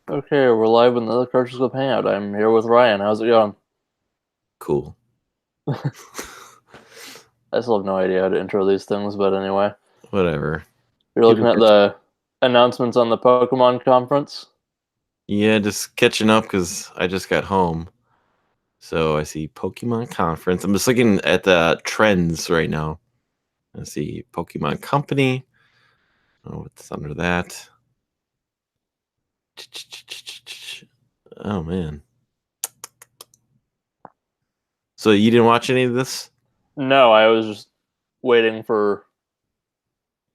Okay, we're live in the Cartridge Club Hangout. I'm here with Ryan. How's it going? Cool. I still have no idea how to intro these things, but anyway. Whatever. You're Keep looking it at the announcements on the Pokemon conference? Yeah, just catching up because I just got home. So I see Pokemon Conference. I'm just looking at the trends right now. I see Pokemon Company. Oh, what's under that? Oh, man. So you didn't watch any of this? No, I was just waiting for...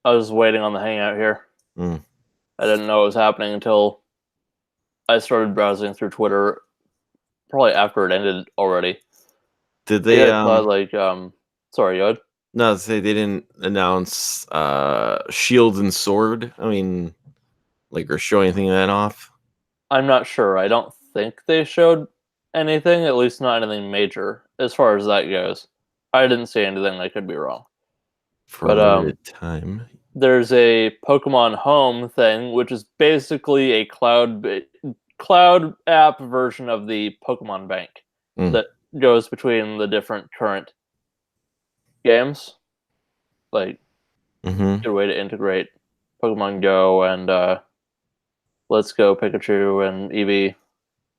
I was waiting on the Hangout here. Mm. I didn't know it was happening until I started browsing through Twitter, probably after it ended already. Did Yeah, they, I saw, sorry, go ahead. no, say they didn't announce Shield and Sword? I mean, like, or show anything of that off? I'm not sure. I don't think they showed anything, at least not anything major, as far as that goes. I didn't see anything. I could be wrong. For a But limited time. there's a Pokemon Home thing, which is basically a cloud app version of the Pokemon Bank Mm. that goes between the different current games. Like, Mm-hmm. good way to integrate Pokemon Go and Let's Go Pikachu and Eevee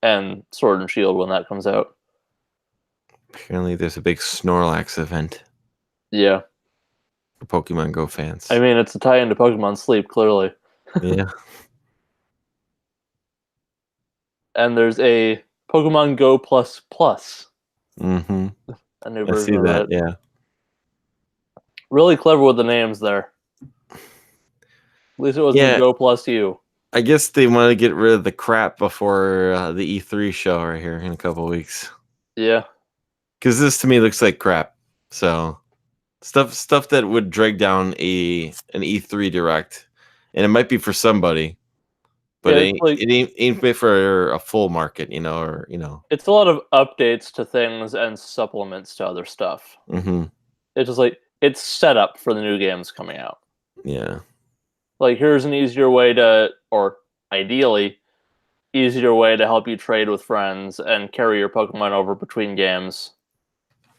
and Sword and Shield when that comes out. Apparently, there's a big Snorlax event Yeah. for Pokemon Go fans. I mean, it's a tie into Pokemon Sleep, clearly. Yeah. And there's a Pokemon Go Plus Plus, Mm-hmm. a new I see version of that. that. Yeah. Really clever with the names there. At least it wasn't Yeah. Go Plus U. I guess they want to get rid of the crap before the E3 show right here in a couple weeks. Yeah. Because this to me looks like crap. So stuff that would drag down an E3 direct, and it might be for somebody, but Yeah, it's like it ain't fit for a full market, or it's a lot of updates to things and supplements to other stuff. Mm-hmm. It's just like it's set up for the new games coming out. Yeah. Like here's an easier way to, or ideally, easier way to help you trade with friends and carry your Pokemon over between games.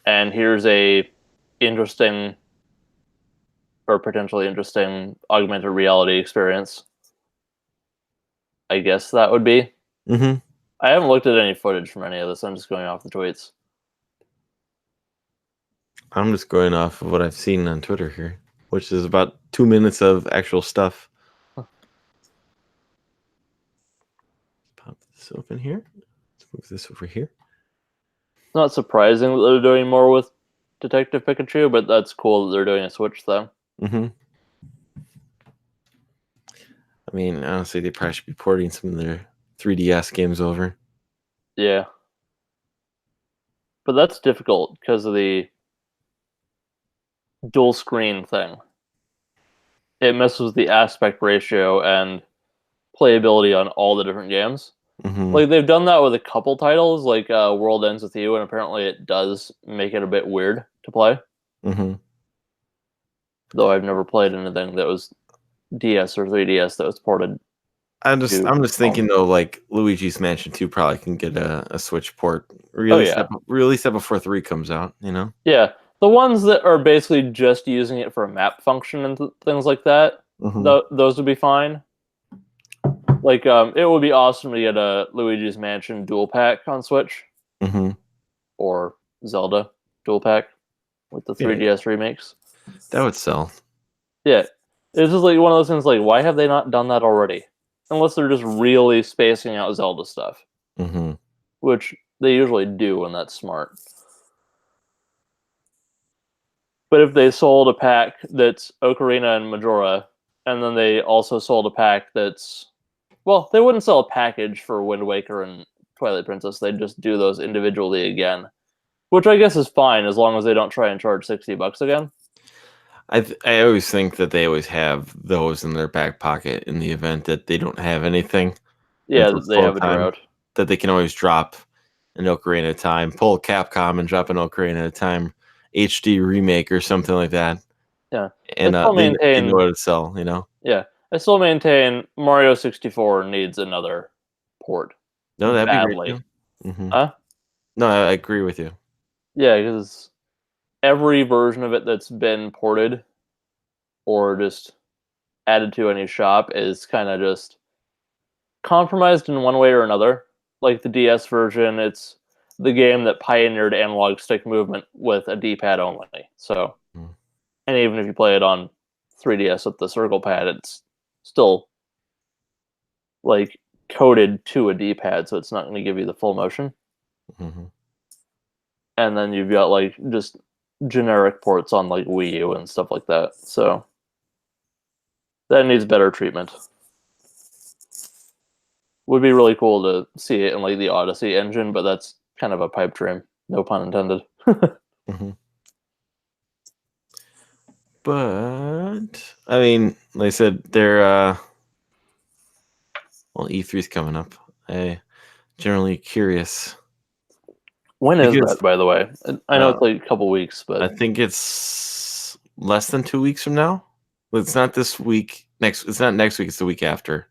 And here's a interesting or potentially interesting augmented reality experience. I guess that would be. Mm-hmm. I haven't looked at any footage from any of this. I'm just going off the tweets. I'm just going off of what I've seen on Twitter here, which is about 2 minutes of actual stuff. Pop this open here. Let's move this over here. It's not surprising that they're doing more with Detective Pikachu, but that's cool that they're doing a Switch thing. Mm-hmm. I mean, honestly, they probably should be porting some of their 3DS games over. Yeah. But that's difficult because of the dual screen thing. It messes with the aspect ratio and playability on all the different games. Mm-hmm. Like they've done that with a couple titles, like World Ends With You, and apparently it does make it a bit weird to play. Mm-hmm. Though I've never played anything that was DS or 3DS that was ported. I'm just thinking though, like Luigi's Mansion 2 probably can get a Switch port. Oh yeah, Release that before 3 comes out, yeah. The ones that are basically just using it for a map function and things like that, Mm-hmm. those would be fine. Like, it would be awesome to get a Luigi's Mansion dual pack on Switch Mm-hmm. or Zelda dual pack with the 3DS remakes. That would sell. Yeah, it's just like one of those things. Like, why have they not done that already? Unless they're just really spacing out Zelda stuff, Mm-hmm. which they usually do, and that's smart. But if they sold a pack that's Ocarina and Majora, and then they also sold a pack that's, well, they wouldn't sell a package for Wind Waker and Twilight Princess. They'd just do those individually again, which I guess is fine as long as they don't try and charge $60 again. I always think that they always have those in their back pocket in the event that they don't have anything Yeah, until they slow have a time, drought. that they can always drop an Ocarina of Time, pull Capcom and drop an Ocarina of Time HD remake or something like that. Yeah, I And still they know maintain. what to sell, Yeah, I still maintain Mario 64 needs another port No, that'd be great badly. too. Hmm. Huh? No, I agree with you. Yeah, because every version of it that's been ported or just added to any shop is kind of just compromised in one way or another. Like the DS version, it's the game that pioneered analog stick movement with a D-pad only. So, Mm. and even if you play it on 3DS with the circle pad, it's still like coded to a D-pad, so it's not going to give you the full motion. Mhm. And then you've got like just generic ports on like Wii U and stuff like that. So that needs better treatment. Would be really cool to see it in like the Odyssey engine, but that's kind of a pipe dream. No pun intended. Mhm. But I mean, like I said, they're well, E3's coming up. I generally curious When is because that, by the way? I know uh, it's like a couple weeks, I but think it's less than 2 weeks from now. Well, it's not this week. Next, it's not next week. It's the week after.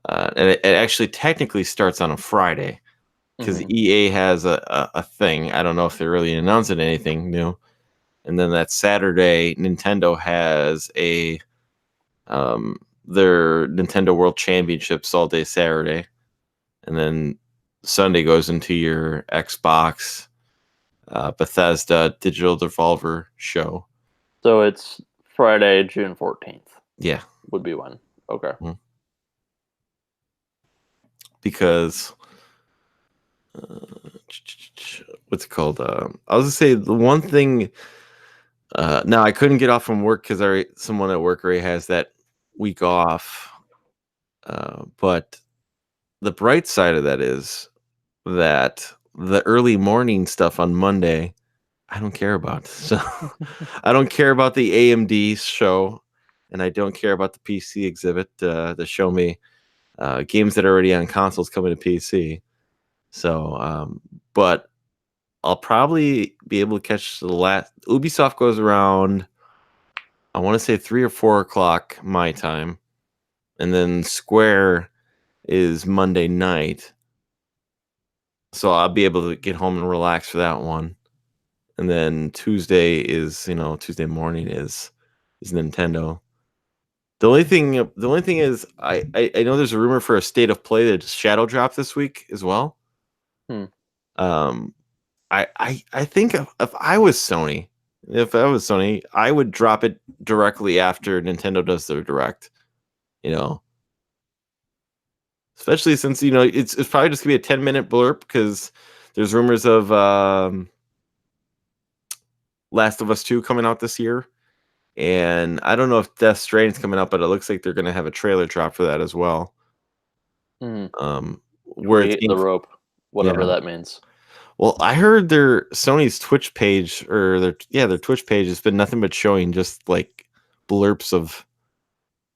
And it actually technically starts on a Friday because mhm. EA has a thing. I don't know if they're really announcing anything new. And then that Saturday, Nintendo has um, their Nintendo World Championships all day Saturday, and then Sunday goes into your Xbox Bethesda Digital Devolver show. So it's Friday, June 14th Yeah, would be when. Okay. mm. Because what's it called? I was gonna say the one thing. Now I couldn't get off from work because someone at work already has that week off. But the bright side of that is that the early morning stuff on Monday, I don't care about. So I don't care about the AMD show, and I don't care about the PC exhibit to show me games that are already on consoles coming to PC. So, but I'll probably be able to catch the last. Ubisoft goes around, I want to say 3 or 4 o'clock my time, and then Square is Monday night. So I'll be able to get home and relax for that one. And then Tuesday morning is Nintendo. The only thing is I know there's a rumor for a state of play that shadow drop this week as well. Hmm. Um I think if I was Sony, I would drop it directly after Nintendo does their direct, you know. Especially since it's probably just gonna be a 10-minute blurb because there's rumors of Last of Us 2 coming out this year. And I don't know if Death Stranding's coming out, but it looks like they're going to have a trailer drop for that as well. Mhm. Where it's Create the being, rope, whatever yeah. that means. Well, I heard their Sony's Twitch page or their Twitch page has been nothing but showing just like blurps of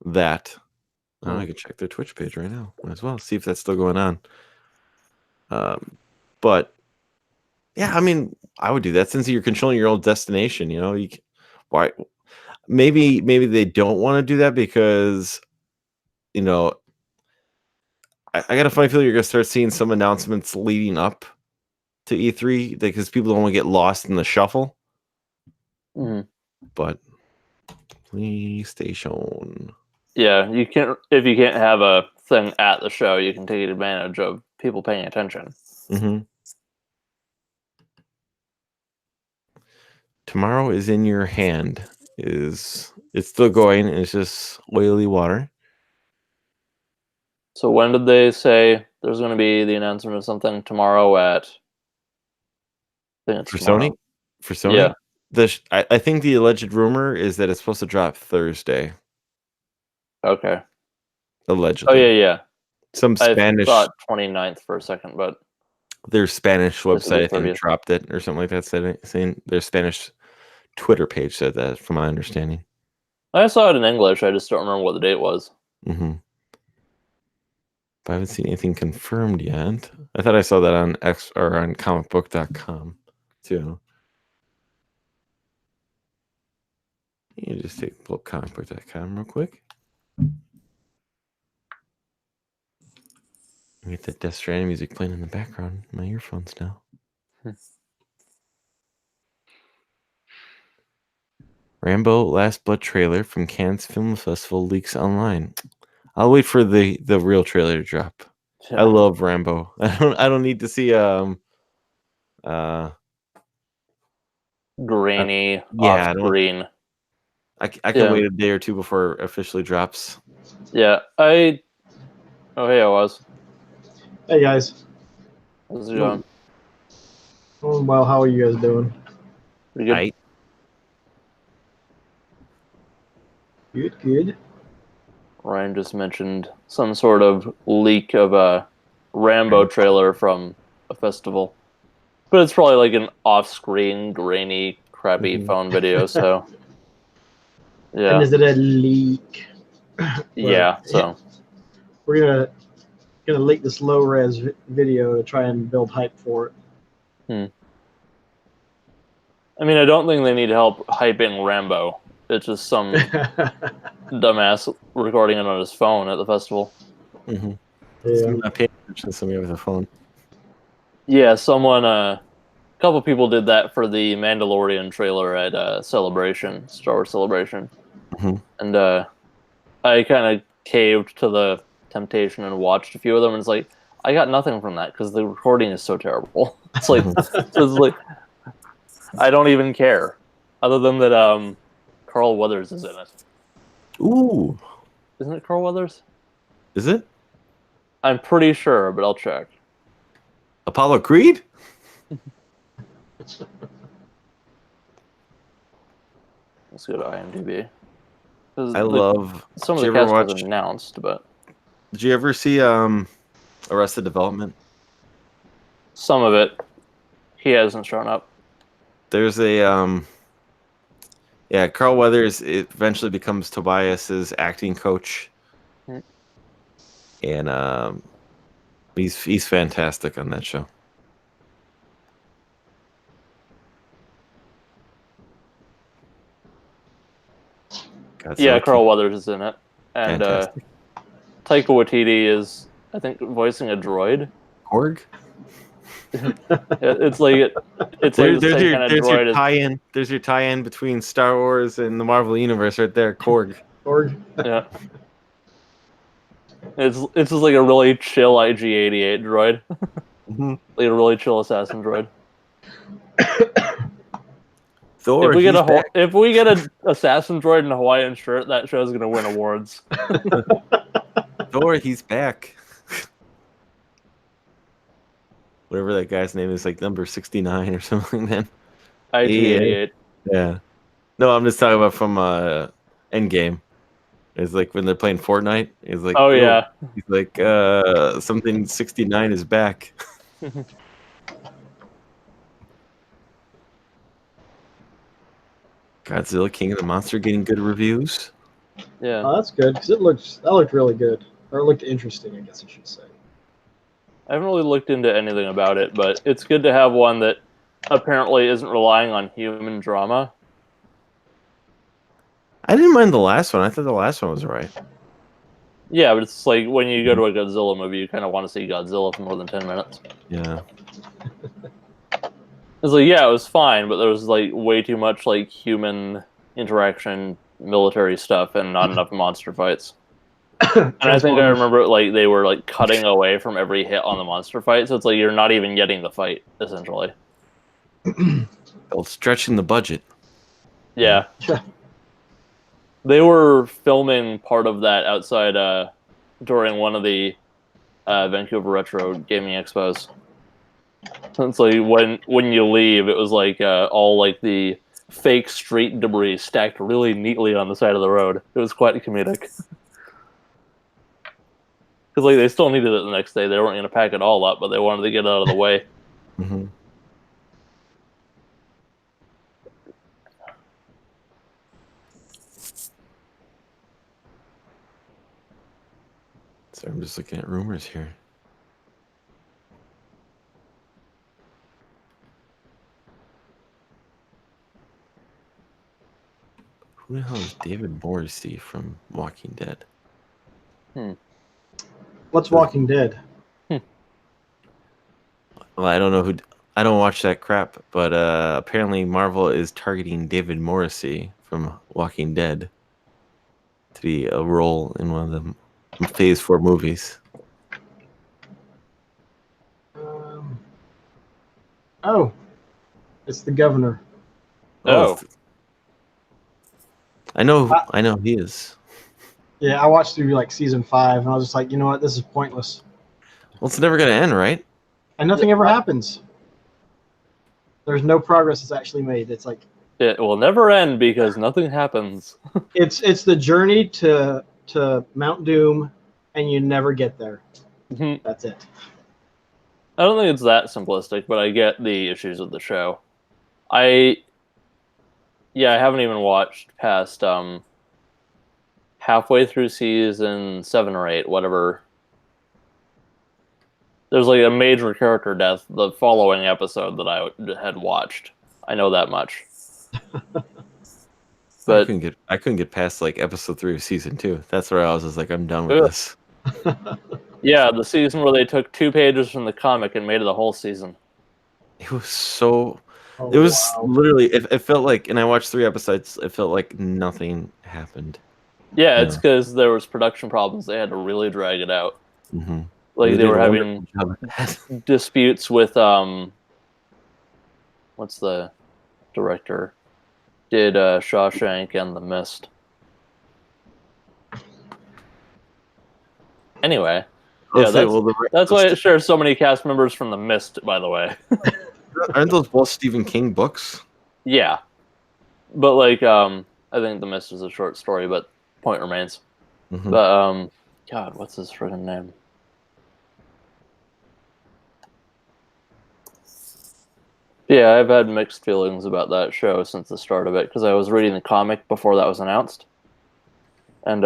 that. Oh, Hmm. I can check their Twitch page right now as well, see if that's still going on. But yeah, I mean, I would do that since you're controlling your own destination. Why? Maybe they don't want to do that because you know I got a funny feeling you're gonna start seeing some announcements leading up to E3 because people don't want to get lost in the shuffle. Mhm. But PlayStation. Yeah, you can't if you can't have a thing at the show, you can take advantage of people paying attention. Hmm. Tomorrow is in your hand. It's still going? It's just oily water So when did they say there's going to be the announcement of something tomorrow at? I think it's for Sony. tomorrow. For Sony, Yeah. I think the alleged rumor is that it's supposed to drop Thursday. Okay. Oh Allegedly, yeah, yeah. some I Spanish thought 29th for a second, but their Spanish I guess it'll website be I think 30th. dropped it or something like that. Saying their Spanish Twitter page said that, from my understanding. I saw it in English. I just don't remember what the date was. Hmm. But I haven't seen anything confirmed yet. I thought I saw that on X or on comicbook.com too. You just take a look comicbook.com real quick. I get that Death Stranding music playing in the background in my earphones now. Rambo Last Blood trailer from Cannes Film Festival leaks online. I'll wait for the real trailer to drop. Yeah. I love Rambo. I don't need to see grainy yeah, off screen. I can wait a day or two before it officially drops. Yeah, oh hey, I was. Hey guys. How's it going? Oh, well, how are you guys doing? Pretty good. Good. Ryan just mentioned some sort of leak of a Rambo trailer from a festival. But it's probably like an off-screen, grainy, crappy phone video, so... Yeah. And is it a leak? Yeah, so... We're gonna leak this low-res video to try and build hype for it. I mean, I don't think they need help hyping Rambo. It's just some dumbass recording it on his phone at the festival. Mm-hmm. Yeah. I'm not paying attention to somebody with a phone. Yeah, someone, a couple people did that for the Mandalorian trailer at Celebration, Star Wars Celebration. Mm-hmm. And I kind of caved to the temptation and watched a few of them, and it's like, I got nothing from that because the recording is so terrible. It's like, I don't even care. Other than that, Carl Weathers is in it. Ooh. Isn't it Carl Weathers? Is it? I'm pretty sure, but I'll check. Apollo Creed? Let's go to IMDb. I love... Some of the cast wasn't announced, but... Did you ever see Arrested Development? Some of it. He hasn't shown up. There's a... Yeah, Carl Weathers eventually becomes Tobias's acting coach. And he's fantastic on that show. Yeah, Carl Weathers is in it. And fantastic. Taika Waititi is, I think, voicing a droid. Korg? It's like there's your tie-in. There's your tie-in between Star Wars and the Marvel Universe right there. Korg. Yeah. It's just like a really chill IG-88 droid. Mm-hmm. Like a really chill assassin droid. Thor. If we get an assassin droid in a Hawaiian shirt, that show's gonna win awards. Thor, he's back. Whatever that guy's name is, like number 69 or something. Then IG-88. Yeah. No, I'm just talking about from Endgame. It's like when they're playing Fortnite. It's like, oh yeah. He's like, something 69 is back. Godzilla King of the Monster getting good reviews. Yeah. Oh, that's good because that looked really good, or it looked interesting, I guess I should say. I haven't really looked into anything about it, but it's good to have one that apparently isn't relying on human drama. I didn't mind the last one. I thought the last one was alright. Yeah, but it's like when you go to a Godzilla movie, you kind of want to see Godzilla for more than 10 minutes. Yeah. It's like, yeah, it was fine, but there was like way too much like human interaction, military stuff, and not enough monster fights. And I think I remember like they were like cutting away from every hit on the monster fight, so it's like you're not even getting the fight essentially. Well, stretching the budget. Yeah. They were filming part of that outside during one of the Vancouver Retro Gaming Expos. It's like when you leave, it was like all like the fake street debris stacked really neatly on the side of the road. It was quite comedic. Because like they still needed it the next day. They weren't going to pack it all up, but they wanted to get it out of the way. Mm-hmm. So I'm just looking at rumors here. Who the hell is David Morrissey from Walking Dead? What's Walking Dead? Well, I don't know who. I don't watch that crap, but apparently Marvel is targeting David Morrissey from Walking Dead to be a role in one of the Phase 4 movies. Oh, it's the governor. Oh. I know he is. Yeah, I watched through like season 5, and I was just like, you know what, this is pointless, Well, it's never gonna end, right? and nothing ever happens. There's no progress that's actually made. It's like It will never end because nothing happens. it's the journey to Mount Doom, and you never get there. I That's it. don't think it's that simplistic, but I get the issues with the show. I haven't even watched past halfway through season 7 or 8, whatever. There's like a major character death the following episode that I had watched. I know that much. But I couldn't get past like episode 3 of season 2. That's where I was just like, I'm done with this. yeah, the season where they took 2 pages from the comic and made it a whole season. It was so. Oh, It was wow. literally. It felt like, and I watched 3 episodes. It felt like nothing happened. Yeah, it's because there was production problems. They had to really drag it out. Mm-hmm. Like they were did a having wonderful job at that. disputes with what's the director? Did Shawshank and The Mist. Anyway, yeah, that's why it shares so many cast members from The Mist, by the way. Aren't those both Stephen King books? Yeah, but like I think The Mist is a short story, but point remains. Mm-hmm. But God, what's his friggin' name? Yeah, I've had mixed feelings about that show since the start of it, because I was reading the comic before that was announced. And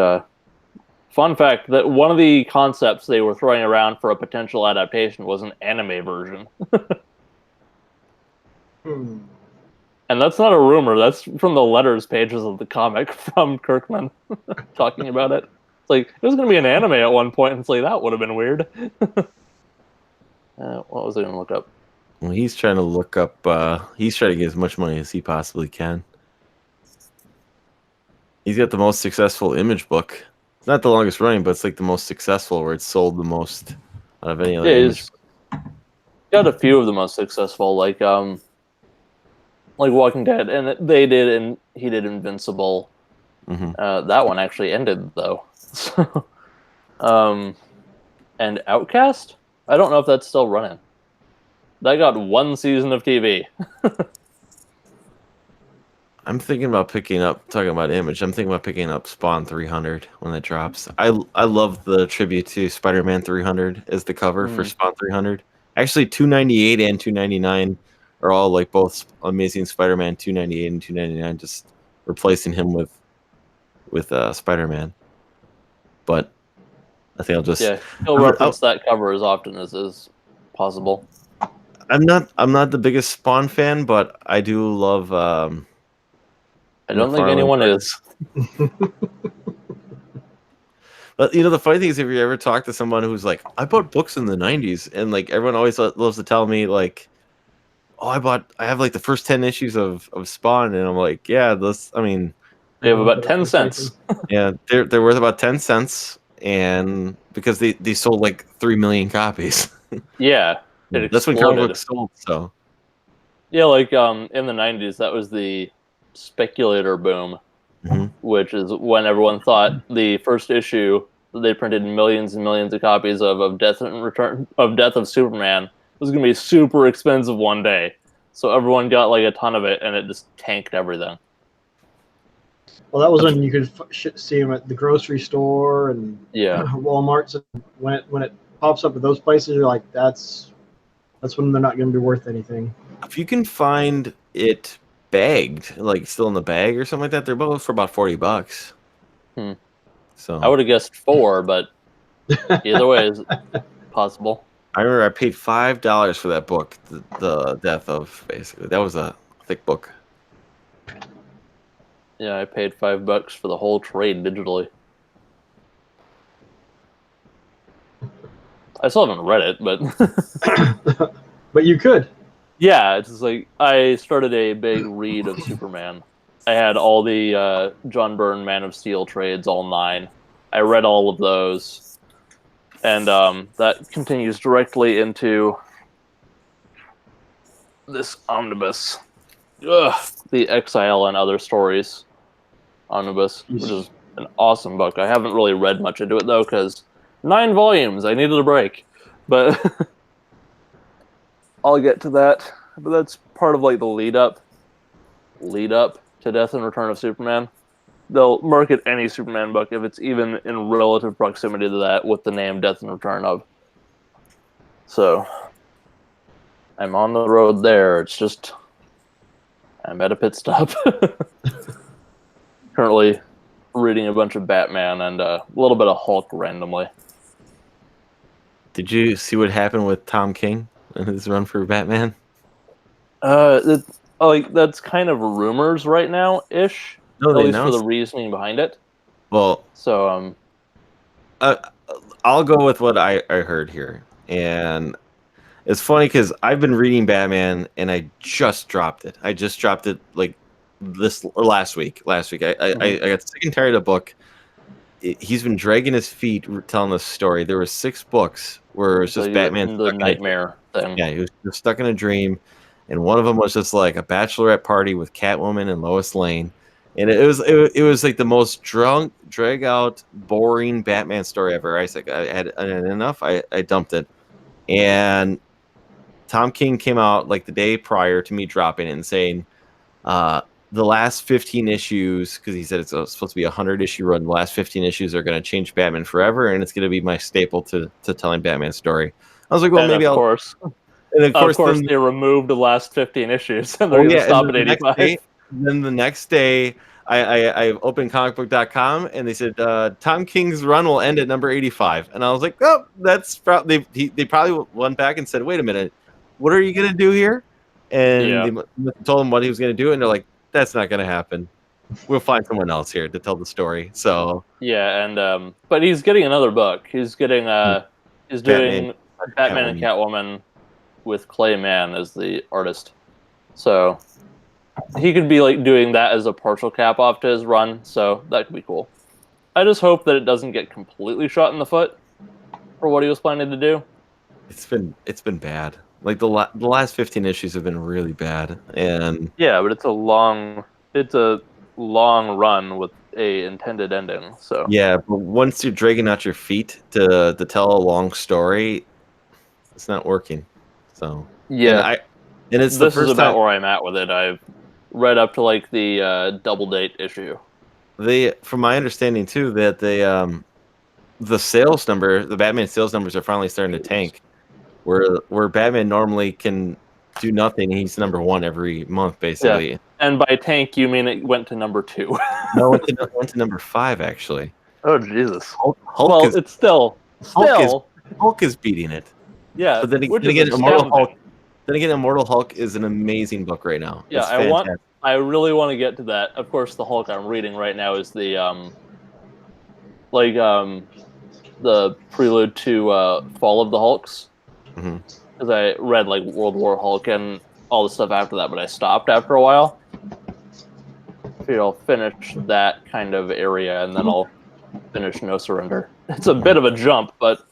fun fact, that one of the concepts they were throwing around for a potential adaptation was an anime version. And that's not a rumor, that's from the letters pages of the comic from Kirkman talking about it. It's like, it was going to be an anime at one point, and it's like, that would have been weird. What was I going to look up? Well, he's trying to look up. He's trying to get as much money as he possibly can. He's got the most successful Image book. It's not the longest running, but it's like the most successful, where it's sold the most out of any other Image. He's got a few of the most successful, like Walking Dead, and he did Invincible. Mm-hmm. That one actually ended though. And Outcast, I don't know if that's still running. That got 1 season of TV. I'm thinking about picking up. Talking about Image, I'm thinking about picking up Spawn 300 when it drops. I love the tribute to Spider-Man 300 as the cover for Spawn 300. Actually, 298 and 299 are all like both Amazing Spider-Man 298 and 299, just replacing him with Spider-Man. But I think I'll just he'll reference that cover as often as is possible. I'm not the biggest Spawn fan, but I do love. I don't think anyone is. But you know, the funny thing is, if you ever talk to someone who's like, I bought books in the '90s, and like everyone always loves to tell me like, oh, I have like the first 10 issues of Spawn, and I'm like, yeah, I mean, they have about 10 cents. Yeah, they're worth about 10 cents, and because they sold like 3 million copies. Yeah, that's when comic books sold. So yeah, like in the '90s, that was the speculator boom, which is when everyone thought the first issue that they printed millions and millions of copies of Death of Superman was going to be super expensive one day. So everyone got like a ton of it, and it just tanked everything. Well, that was when you could see them at the grocery store and Walmart's. And when it pops up at those places, you're like, that's when they're not going to be worth anything. If you can find it bagged, like still in the bag or something like that, they're both for about $40. So I would have guessed 4, but either way is possible. I remember I paid $5 for that book, the Death of, basically. That was a thick book. Yeah, I paid $5 for the whole trade digitally. I still haven't read it, but But you could. Yeah, it's just like I started a big read of Superman. I had all the John Byrne Man of Steel trades, all 9. I read all of those, and that continues directly into this omnibus, the Exile and Other Stories omnibus, which is an awesome book. I haven't really read much into it though, because 9 volumes. I needed a break, but I'll get to that. But that's part of like the lead up to Death and Return of Superman. They'll market any Superman book if it's even in relative proximity to that with the name Death and Return of. So I'm on the road there. It's just I'm at a pit stop. Currently reading a bunch of Batman and a little bit of Hulk randomly. Did you see what happened with Tom King and his run for Batman? That's kind of rumors right now ish. No, At they least for the announced. reasoning behind it. Well, So I'll go with what I heard here, and it's funny because I've been reading Batman and I just dropped it. I just dropped it like this last week. I got sick and tired of the book. He's been dragging his feet telling this story. There were 6 books where it's just Batman. The nightmare thing. Yeah, he was stuck in a dream, and one of them was just like a bachelorette party with Catwoman and Lois Lane, and it was like the most drag out, boring Batman story ever. I was like, I had enough. I dumped it, and Tom King came out like the day prior to me dropping it and saying, the last 15 issues, because he said it's supposed to be a 100-issue run. The last 15 issues are going to change Batman forever, and it's going to be my staple to telling Batman story. I was like, well, and maybe of I'll. Course. And of course, they removed the last 15 issues, and they're going to stop at 85. Then the next day, I opened comicbook.com, and they said Tom King's run will end at number 85, and I was like, oh, that's probably they probably went back and said, wait a minute, what are you going to do here? And they told him what he was going to do, and they're like, that's not going to happen. We'll find someone else here to tell the story. So yeah, and but he's getting another book. He's getting he's doing Batman and Catwoman with Clay Mann as the artist. So he could be like doing that as a partial cap off to his run. So that could be cool. I just hope that it doesn't get completely shot in the foot for what he was planning to do. It's been bad. Like the last 15 issues have been really bad, and yeah, but it's a long run with a intended ending. So yeah, but once you're dragging out your feet to tell a long story, it's not working. So yeah, and it's this the first is about time where I'm at with it. I've read up to like the Double Date issue. From my understanding too, that the sales number, the Batman sales numbers are finally starting to tank. Where Batman normally can do nothing, he's number 1 every month, basically. Yeah. And by tank, you mean it went to number 2? No, it went to number 5, actually. Oh, Jesus. Hulk it's still... Hulk is beating it. Yeah, but then again, Immortal Hulk is an amazing book right now. Yeah, I really want to get to that. Of course, the Hulk I'm reading right now is the the prelude to Fall of the Hulks. Because I read like World War Hulk and all the stuff after that, but I stopped after a while. I'll finish that kind of area, and then I'll finish No Surrender. It's a bit of a jump, but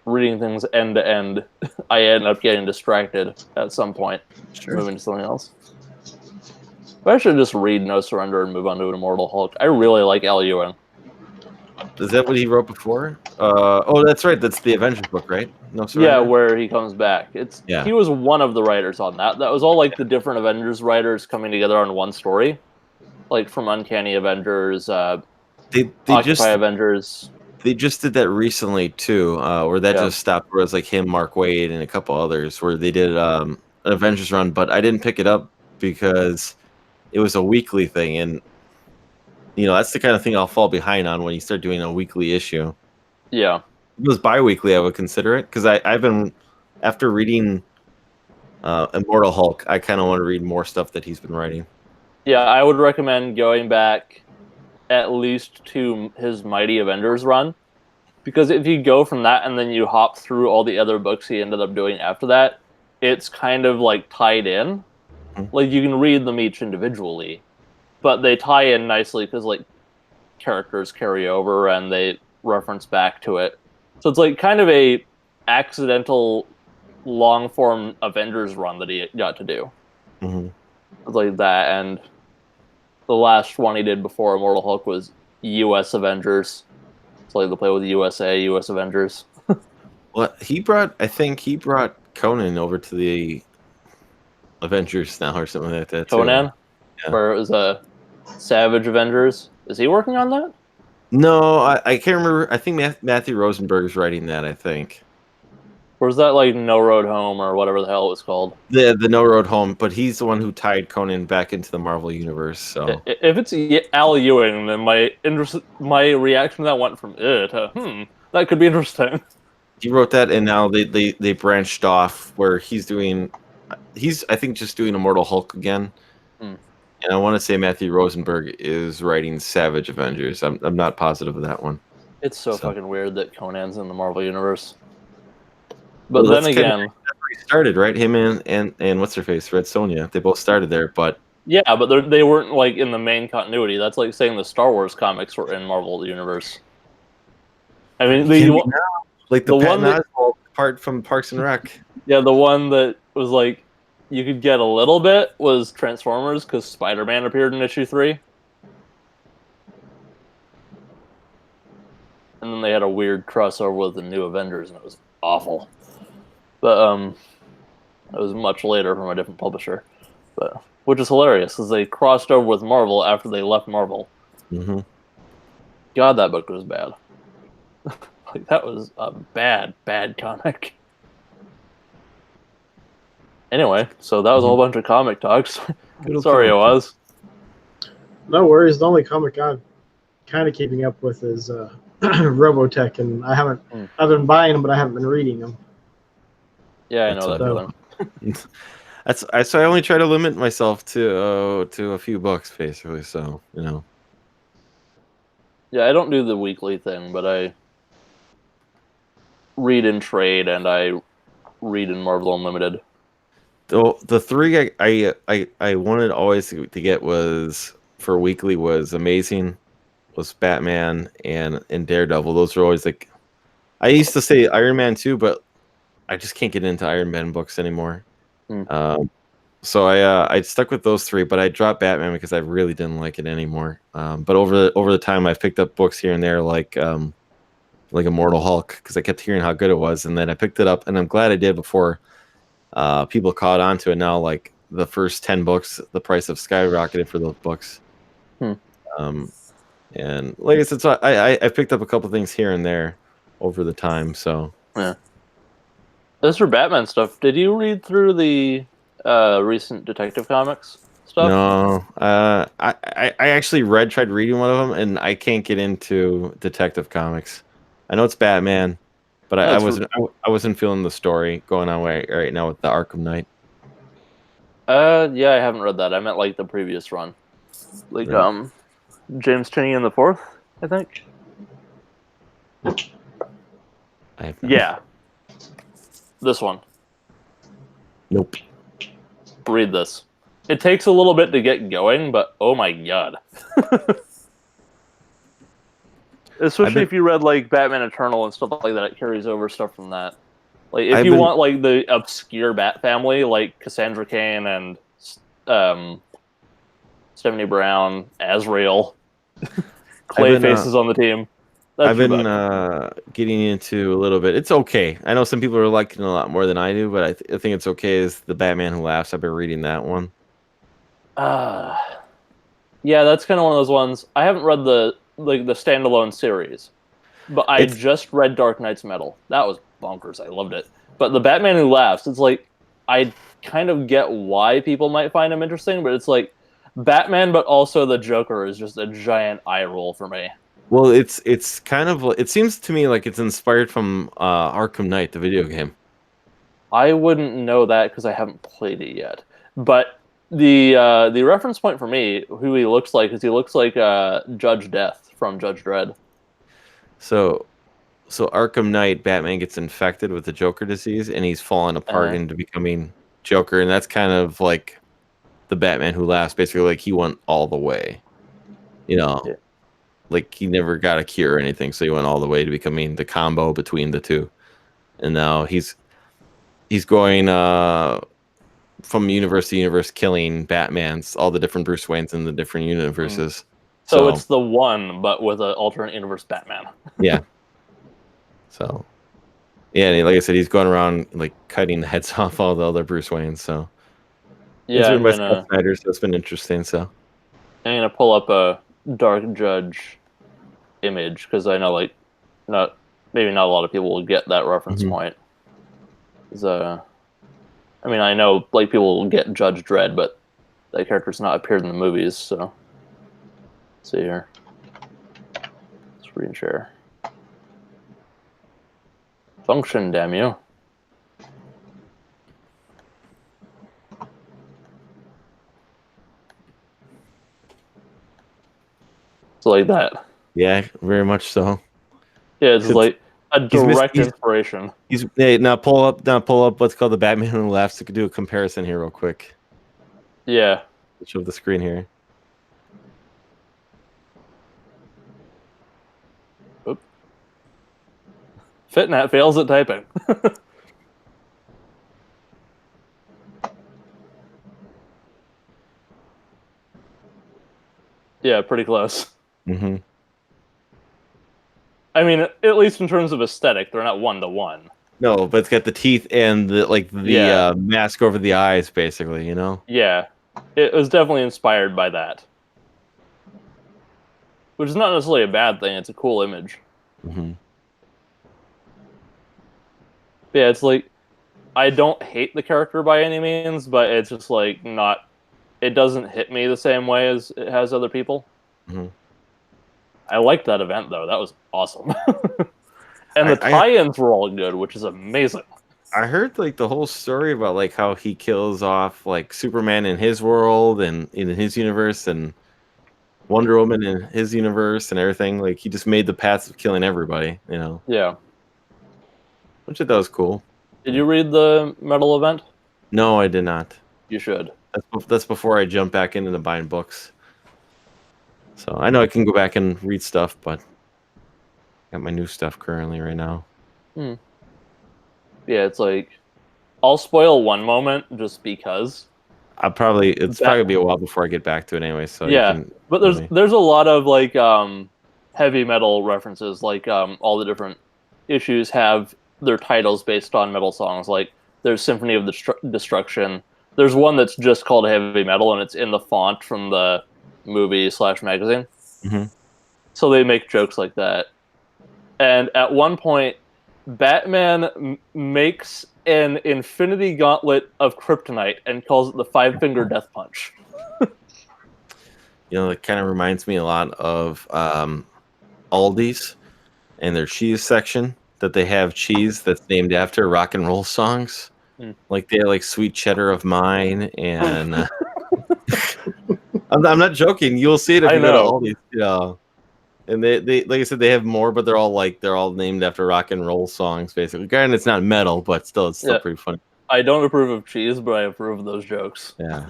reading things end to end, I end up getting distracted at some point, moving to something else. But I should just read No Surrender and move on to an Immortal Hulk. I really like Al Ewing. Is that what he wrote before? Oh, that's right. That's the Avengers book, right? No Surrender? Yeah, where he comes back. He was one of the writers on that. That was all like the different Avengers writers coming together on one story, like from Uncanny Avengers, Occupy Avengers. They just did that recently too, where that just stopped. Where it was like him, Mark Waid, and a couple others, where they did an Avengers run. But I didn't pick it up because it was a weekly thing, and that's the kind of thing I'll fall behind on when you start doing a weekly issue. Yeah. If it was bi-weekly, I would consider it, because I've been, after reading Immortal Hulk, I kind of want to read more stuff that he's been writing. Yeah, I would recommend going back at least to his Mighty Avengers run, Because if you go from that and then you hop through all the other books he ended up doing after that, it's kind of like tied in. Like you can read them each individually, but they tie in nicely because like characters carry over and they reference back to it. So it's like kind of a accidental long form Avengers run that he got to do. Like that, and the last one he did before Immortal Hulk was US Avengers. So like they play with USA, US Avengers. Well, I think he brought Conan over to the Avengers now or something like that. Conan? Yeah. Where it was a Savage Avengers. Is he working on that? No, I can't remember. I think Matthew Rosenberg is writing that, I think. Or is that like No Road Home or whatever the hell it was called? The No Road Home, but he's the one who tied Conan back into the Marvel universe. So if it's Al Ewing, then my reaction to that went from to that could be interesting. He wrote that, and now they branched off where he's I think just doing Immortal Hulk again. And I want to say Matthew Rosenberg is writing Savage Avengers. I'm not positive of that one. It's so fucking weird that Conan's in the Marvel universe. But well, then again, that's where he started, right? Him and what's her face, Red Sonja. They both started there, but yeah, but they weren't like in the main continuity. That's like saying the Star Wars comics were in Marvel universe. I mean, like the Patton Oswalt part from Parks and Rec. Yeah, the one that was like you could get a little bit was Transformers because Spider-Man appeared in issue 3. And then they had a weird crossover with the New Avengers, and it was awful. But it was much later from a different publisher, but which is hilarious because they crossed over with Marvel after they left Marvel. God, that book was bad. Like that was a bad comic. Anyway, so that was a whole bunch of comic talks. Sorry, it was. No worries. The only comic I'm kind of keeping up with is Robotech, and I've been buying them, but I haven't been reading them. Yeah, I know that feeling. So I only try to limit myself to a few books, basically. So Yeah, I don't do the weekly thing, but I read in trade and I read in Marvel Unlimited. The three I wanted always to get was for weekly was Amazing, was Batman and Daredevil. Those were always like I used to say Iron Man too, but I just can't get into Iron Man books anymore. So I stuck with those three, but I dropped Batman because I really didn't like it anymore. But over the time, I've picked up books here and there, like Immortal Hulk, because I kept hearing how good it was, and then I picked it up, and I'm glad I did before people caught on to it. Now, like the first 10 books, the price have skyrocketed for those books. And like I said, so I picked up a couple things here and there over the time. So yeah. As for Batman stuff, did you read through the recent Detective Comics stuff? No, I actually tried reading one of them, and I can't get into Detective Comics. I know it's Batman, but I wasn't feeling the story going on right now with the Arkham Knight. Yeah, I haven't read that. I meant like the previous run, like right. James Tynion the Fourth, I think. I have not. Yeah, this one. Nope. Read this. It takes a little bit to get going, but oh my god. Especially if you read like Batman Eternal and stuff like that, it carries over stuff from that. Like if you want like the obscure Bat family, like Cassandra Cain and Stephanie Brown, Azrael, Clayface is on the team. I've been getting into a little bit. It's okay. I know some people are liking it a lot more than I do, but I think it's okay. Is The Batman Who Laughs? I've been reading that one. Yeah, that's kind of one of those ones. I haven't read the standalone series, but I just read Dark Knight's Metal. That was bonkers. I loved it. But The Batman Who Laughs, it's like I kind of get why people might find him interesting, but it's like Batman, but also the Joker is just a giant eye roll for me. Well, it's kind of, it seems to me like it's inspired from Arkham Knight, the video game. I wouldn't know that because I haven't played it yet. But the reference point for me, who he looks like, is he looks like Judge Death from Judge Dredd. So, so Arkham Knight, Batman gets infected with the Joker disease, and he's fallen apart into becoming Joker, and that's kind of like the Batman Who Laughs. Basically, like he went all the way, like he never got a cure or anything, so he went all the way to becoming the combo between the two, and now he's going from universe to universe, killing Batmans, all the different Bruce Waynes in the different universes. So it's the one, but with an alternate universe Batman. Yeah. So, yeah, and like I said, he's going around like cutting the heads off all the other Bruce Waynes. So, it's written by Scott Snyder, so it's been interesting. So, I'm gonna pull up a Dark Judge image because I know, like, maybe not a lot of people will get that reference point. I mean, I know like people will get Judge Dredd, but that character's not appeared in the movies. So, let's see here. Screen share. Function, damn you. So like that. Yeah, very much so. Yeah, it's like a direct inspiration. Now pull up what's called the Batman Who Laughs. To do a comparison here real quick. Yeah. Show the screen here. Oop. Fitnat fails at typing. Yeah, pretty close. Mm-hmm. I mean, at least in terms of aesthetic, they're not one-to-one. No, but it's got the teeth and the mask over the eyes, basically. Yeah, it was definitely inspired by that, which is not necessarily a bad thing. It's a cool image. Mm-hmm. Yeah, it's like I don't hate the character by any means, but it's just like not. It doesn't hit me the same way as it has other people. Mm-hmm. I liked that event though; that was awesome. And the tie-ins were all good, which is amazing. I heard like the whole story about like how he kills off like Superman in his world and in his universe, and Wonder Woman in his universe and everything. Like he just made the paths of killing everybody, Yeah. Which I thought was cool. Did you read the Metal event? No, I did not. You should. That's before I jump back into buying books. So I know I can go back and read stuff, but got my new stuff currently right now. Yeah, it's like I'll spoil one moment just because. It's probably gonna be a while before I get back to it anyway. So yeah, but there's a lot of like heavy metal references. Like all the different issues have their titles based on metal songs. Like there's Symphony of Destruction. There's one that's just called Heavy Metal, and it's in the font from the movie/magazine. Mm-hmm. So they make jokes like that. And at one point, Batman makes an infinity gauntlet of kryptonite and calls it the Five-Finger Death Punch. It kind of reminds me a lot of Aldi's and their cheese section, that they have cheese that's named after rock and roll songs. Like they have like Sweet Cheddar of Mine, and I'm not joking. You'll see it if you go to Aldi's. And they like I said, they have more, but they're all named after rock and roll songs, basically. Granted, it's not metal, but it's still pretty funny. I don't approve of cheese, but I approve of those jokes. Yeah.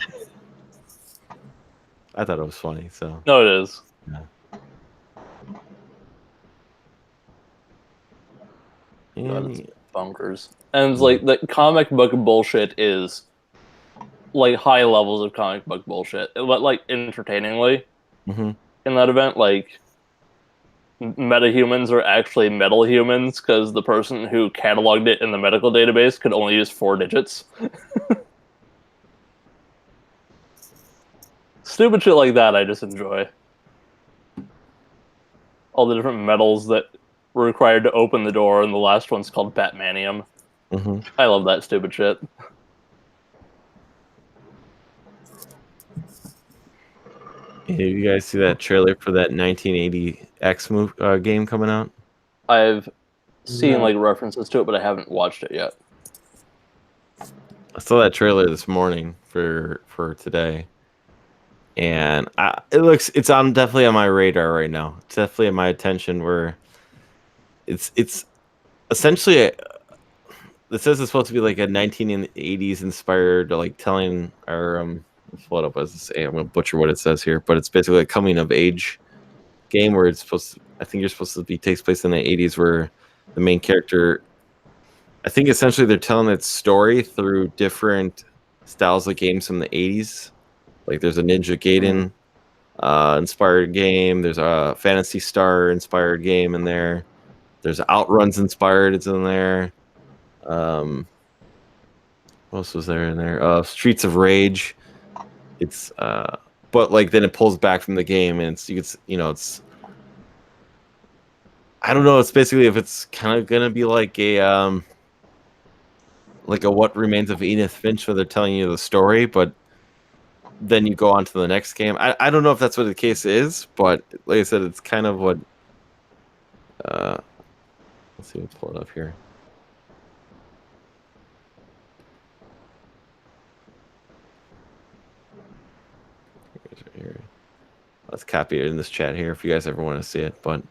I thought it was funny, so. No, it is. Yeah. And bonkers. And it's like the comic book bullshit is like high levels of comic book bullshit, but like entertainingly in that event, like metahumans are actually metal humans because the person who cataloged it in the medical database could only use 4 digits. Stupid shit like that I just enjoy. All the different metals that were required to open the door, and the last one's called Batmanium. I love that stupid shit. Yeah, you guys see that trailer for that 1980 X game coming out? I've seen like references to it, but I haven't watched it yet. I saw that trailer this morning for today, and it's definitely on my radar right now. It's definitely on my attention. Where it's essentially it says it's supposed to be like a 1980s inspired, like telling or what up as I say. I'm gonna butcher what it says here, but it's basically a coming of age game where it's supposed to, I think you're supposed to be takes place in the 80s where the main character, I think essentially they're telling its story through different styles of games from the 80s. Like there's a Ninja Gaiden inspired game, there's a Phantasy Star inspired game in there, there's Outruns inspired, it's in there. What else was there in there? Streets of Rage. It's but like then it pulls back from the game and it's I don't know, it's basically if it's kind of gonna be like a What Remains of Edith Finch where they're telling you the story, but then you go on to the next game. I don't know if that's what the case is, but like I said, it's kind of what let's see, we'll pull it up here. Here. Let's copy it in this chat here if you guys ever want to see it, but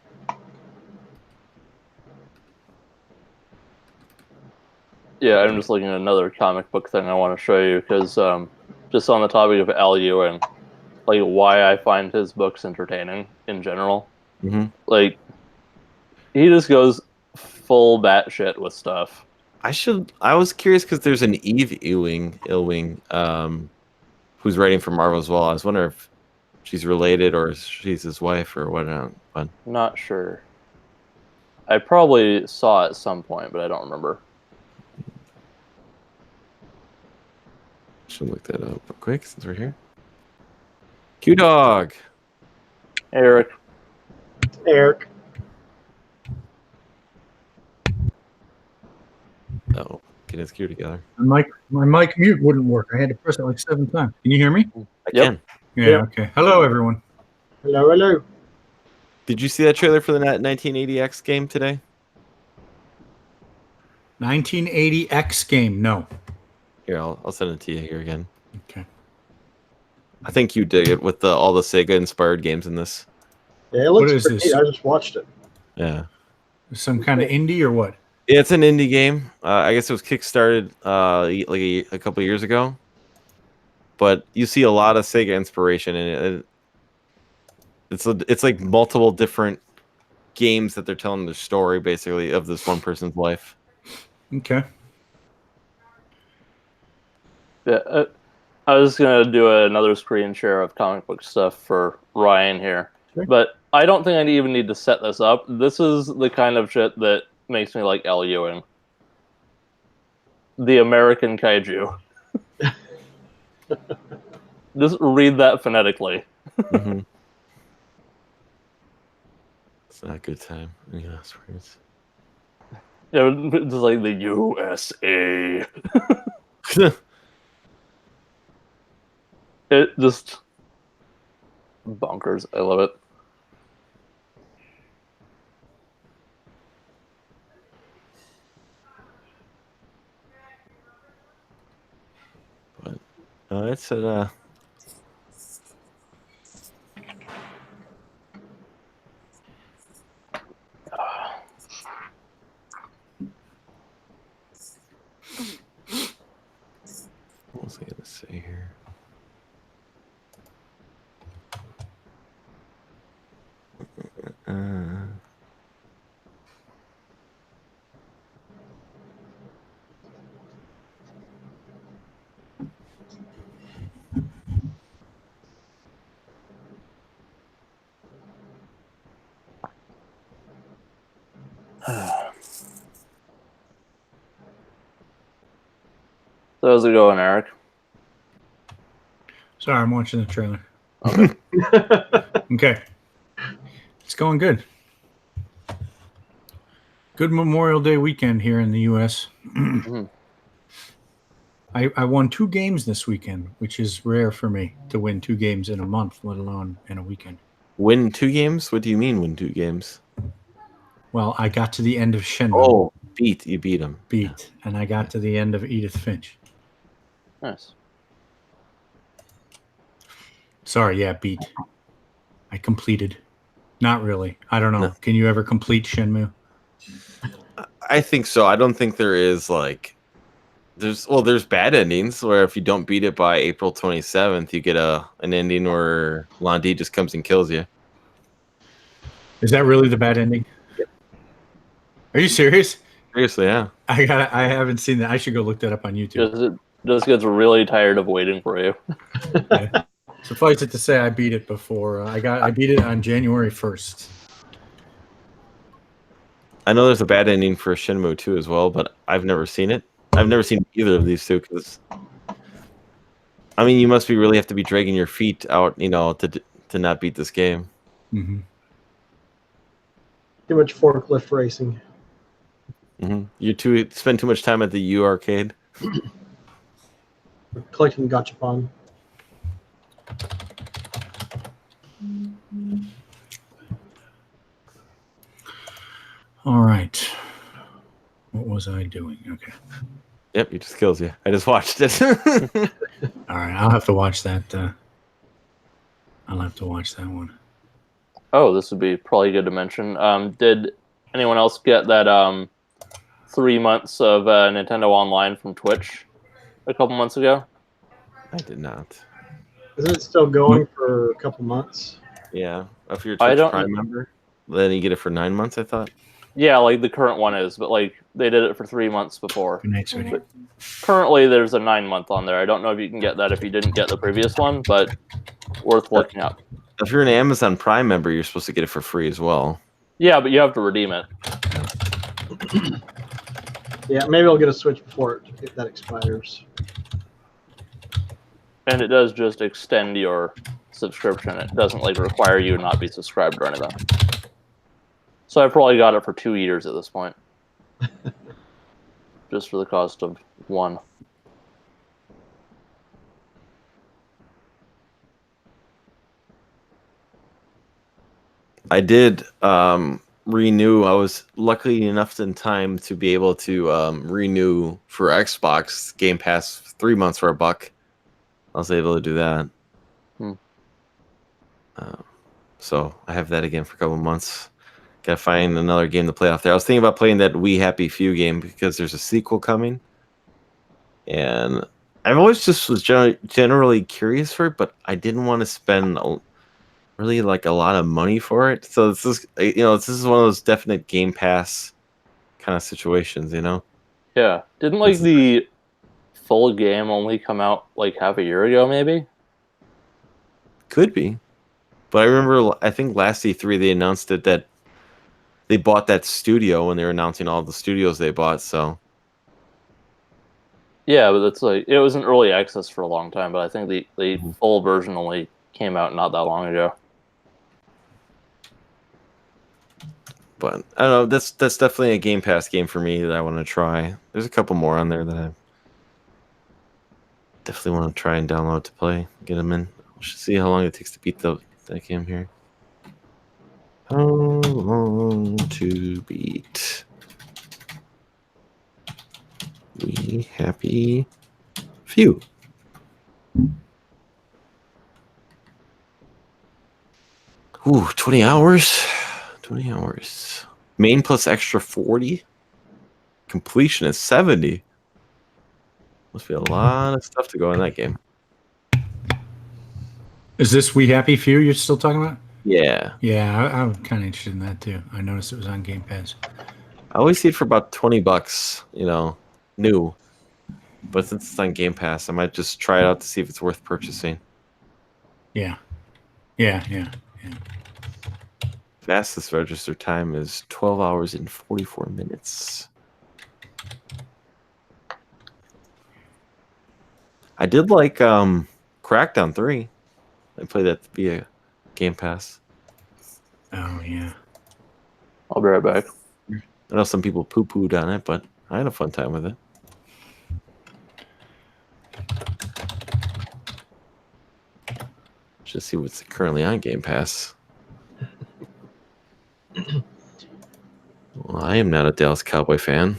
yeah, I'm just looking at another comic book thing I want to show you because just on the topic of Al Ewing, like why I find his books entertaining in general. Mm-hmm. Like he just goes full batshit with stuff. I was curious because there's an Eve Ewing, who's writing for Marvel as well. I was wondering if she's related or she's his wife or whatnot. But not sure. I probably saw it at some point, but I don't remember. Should look that up real quick since we're here. Q Dog. Eric. Eric. Oh, get his Q together. My mic mute wouldn't work. I had to press it like 7 times. Can you hear me? I can. Yeah, Yep. okay. Hello, everyone. Hello, hello. Did you see that trailer for the 1980X game today? 1980X game. No. Here, I'll send it to you here again. Okay. I think you dig it with all the Sega inspired games in this. Yeah, it looks What is pretty this? neat. I just watched it. Yeah. Some kind of indie or what? Yeah, it's an indie game. I guess it was kickstarted like a couple years ago. But you see a lot of Sega inspiration in it. It's like multiple different games that they're telling the story basically of this one person's life. Okay. Yeah, I was gonna do another screen share of comic book stuff for Ryan here, Sure. but I don't think I even need to set this up. This is the kind of shit that makes me like Al Ewing. The American Kaiju. Just read that phonetically. Mm-hmm. It's not a good time. Any last words? Yeah, just like the USA. It just bonkers. I love it. But it's a. What was I gonna say here? So how's it going, Eric? Sorry, I'm watching the trailer. Okay. Okay. It's going good. Good Memorial Day weekend here in the U.S. Mhm. I won 2 games this weekend, which is rare for me to win 2 games in a month, let alone in a weekend. Win 2 games? What do you mean win 2 games? Well, I got to the end of Shenmue. Oh, you beat him. Beat. And I got to the end of Edith Finch. Nice. Sorry, yeah, beat. I completed. Not really. I don't know. No. Can you ever complete Shenmue? I think so. I don't think there is like there's bad endings where if you don't beat it by April 27th, you get an ending where Londi just comes and kills you. Is that really the bad ending? Yep. Are you serious? Seriously, yeah. I haven't seen that. I should go look that up on YouTube. Just gets really tired of waiting for you. Yeah. Suffice it to say, I beat it before. I beat it on January 1st. I know there's a bad ending for Shenmue 2 as well, but I've never seen it. I've never seen either of these two because, I mean, you must really have to be dragging your feet out, to not beat this game. Mm-hmm. Too much forklift racing. Mm-hmm. You spend too much time at the U arcade. Collecting gachapon. All right. What was I doing? Okay. Yep, he just kills you. I just watched it. All right. I'll have to watch that. I'll have to watch that one. Oh, this would be probably good to mention. Did anyone else get that 3 months of Nintendo Online from Twitch a couple months ago? I did not. Isn't it still going for a couple months? Yeah, if you're a Twitch Prime member, then you get it for 9 months, I thought. Yeah, like the current one is, but like they did it for 3 months before. Good night, sweetie. But currently, there's a 9-month on there. I don't know if you can get that if you didn't get the previous one, but worth looking up. If you're an Amazon Prime member, you're supposed to get it for free as well. Yeah, but you have to redeem it. Yeah, maybe I'll get a Switch before that expires. And it does just extend your subscription. It doesn't like require you to not be subscribed or anything. So I probably got it for 2 years at this point. Just for the cost of one. I did renew. I was lucky enough in time to be able to renew for Xbox Game Pass 3 months for $1. I was able to do that. So I have that again for a couple months. Gotta find another game to play off there. I was thinking about playing that We Happy Few game because there's a sequel coming. And I've always just was generally curious for it, but I didn't want to spend really like a lot of money for it. So this is this is one of those definite Game Pass kind of situations, Yeah. Didn't like the full game only come out like half a year ago, maybe? Could be. But I remember, I think last E3 they announced that they bought that studio when they were announcing all the studios they bought, so. Yeah, but it's like, it was in early access for a long time, but I think the full version only came out not that long ago. But I don't know, that's definitely a Game Pass game for me that I want to try. There's a couple more on there that I definitely want to try and download to play, get them in. We should see how long it takes to beat that game here. How long to beat We Happy Few? Ooh, 20 hours. 20 hours. Main plus extra 40. Completion is 70. Must be a lot of stuff to go in that game. Is this We Happy Few you're still talking about? Yeah. Yeah, I'm kind of interested in that too. I noticed it was on Game Pass. I always see it for about $20, new. But since it's on Game Pass, I might just try it out to see if it's worth purchasing. Yeah. Fastest register time is 12 hours and 44 minutes. I did like Crackdown 3. I played that via Game Pass. Oh, yeah. I'll be right back. I know some people poo-pooed on it, but I had a fun time with it. Just see what's currently on Game Pass. Well, I am not a Dallas Cowboy fan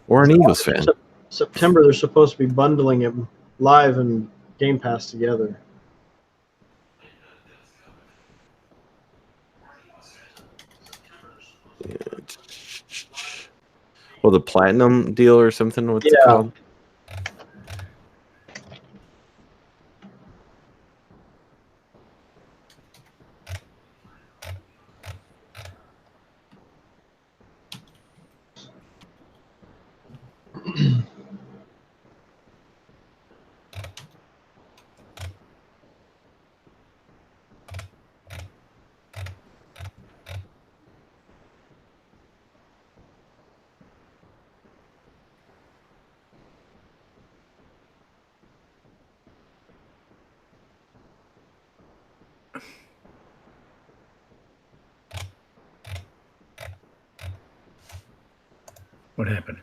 or an Eagles fan. September, they're supposed to be bundling it live and Game Pass together. Well, the platinum deal or something. What's it called? What happened?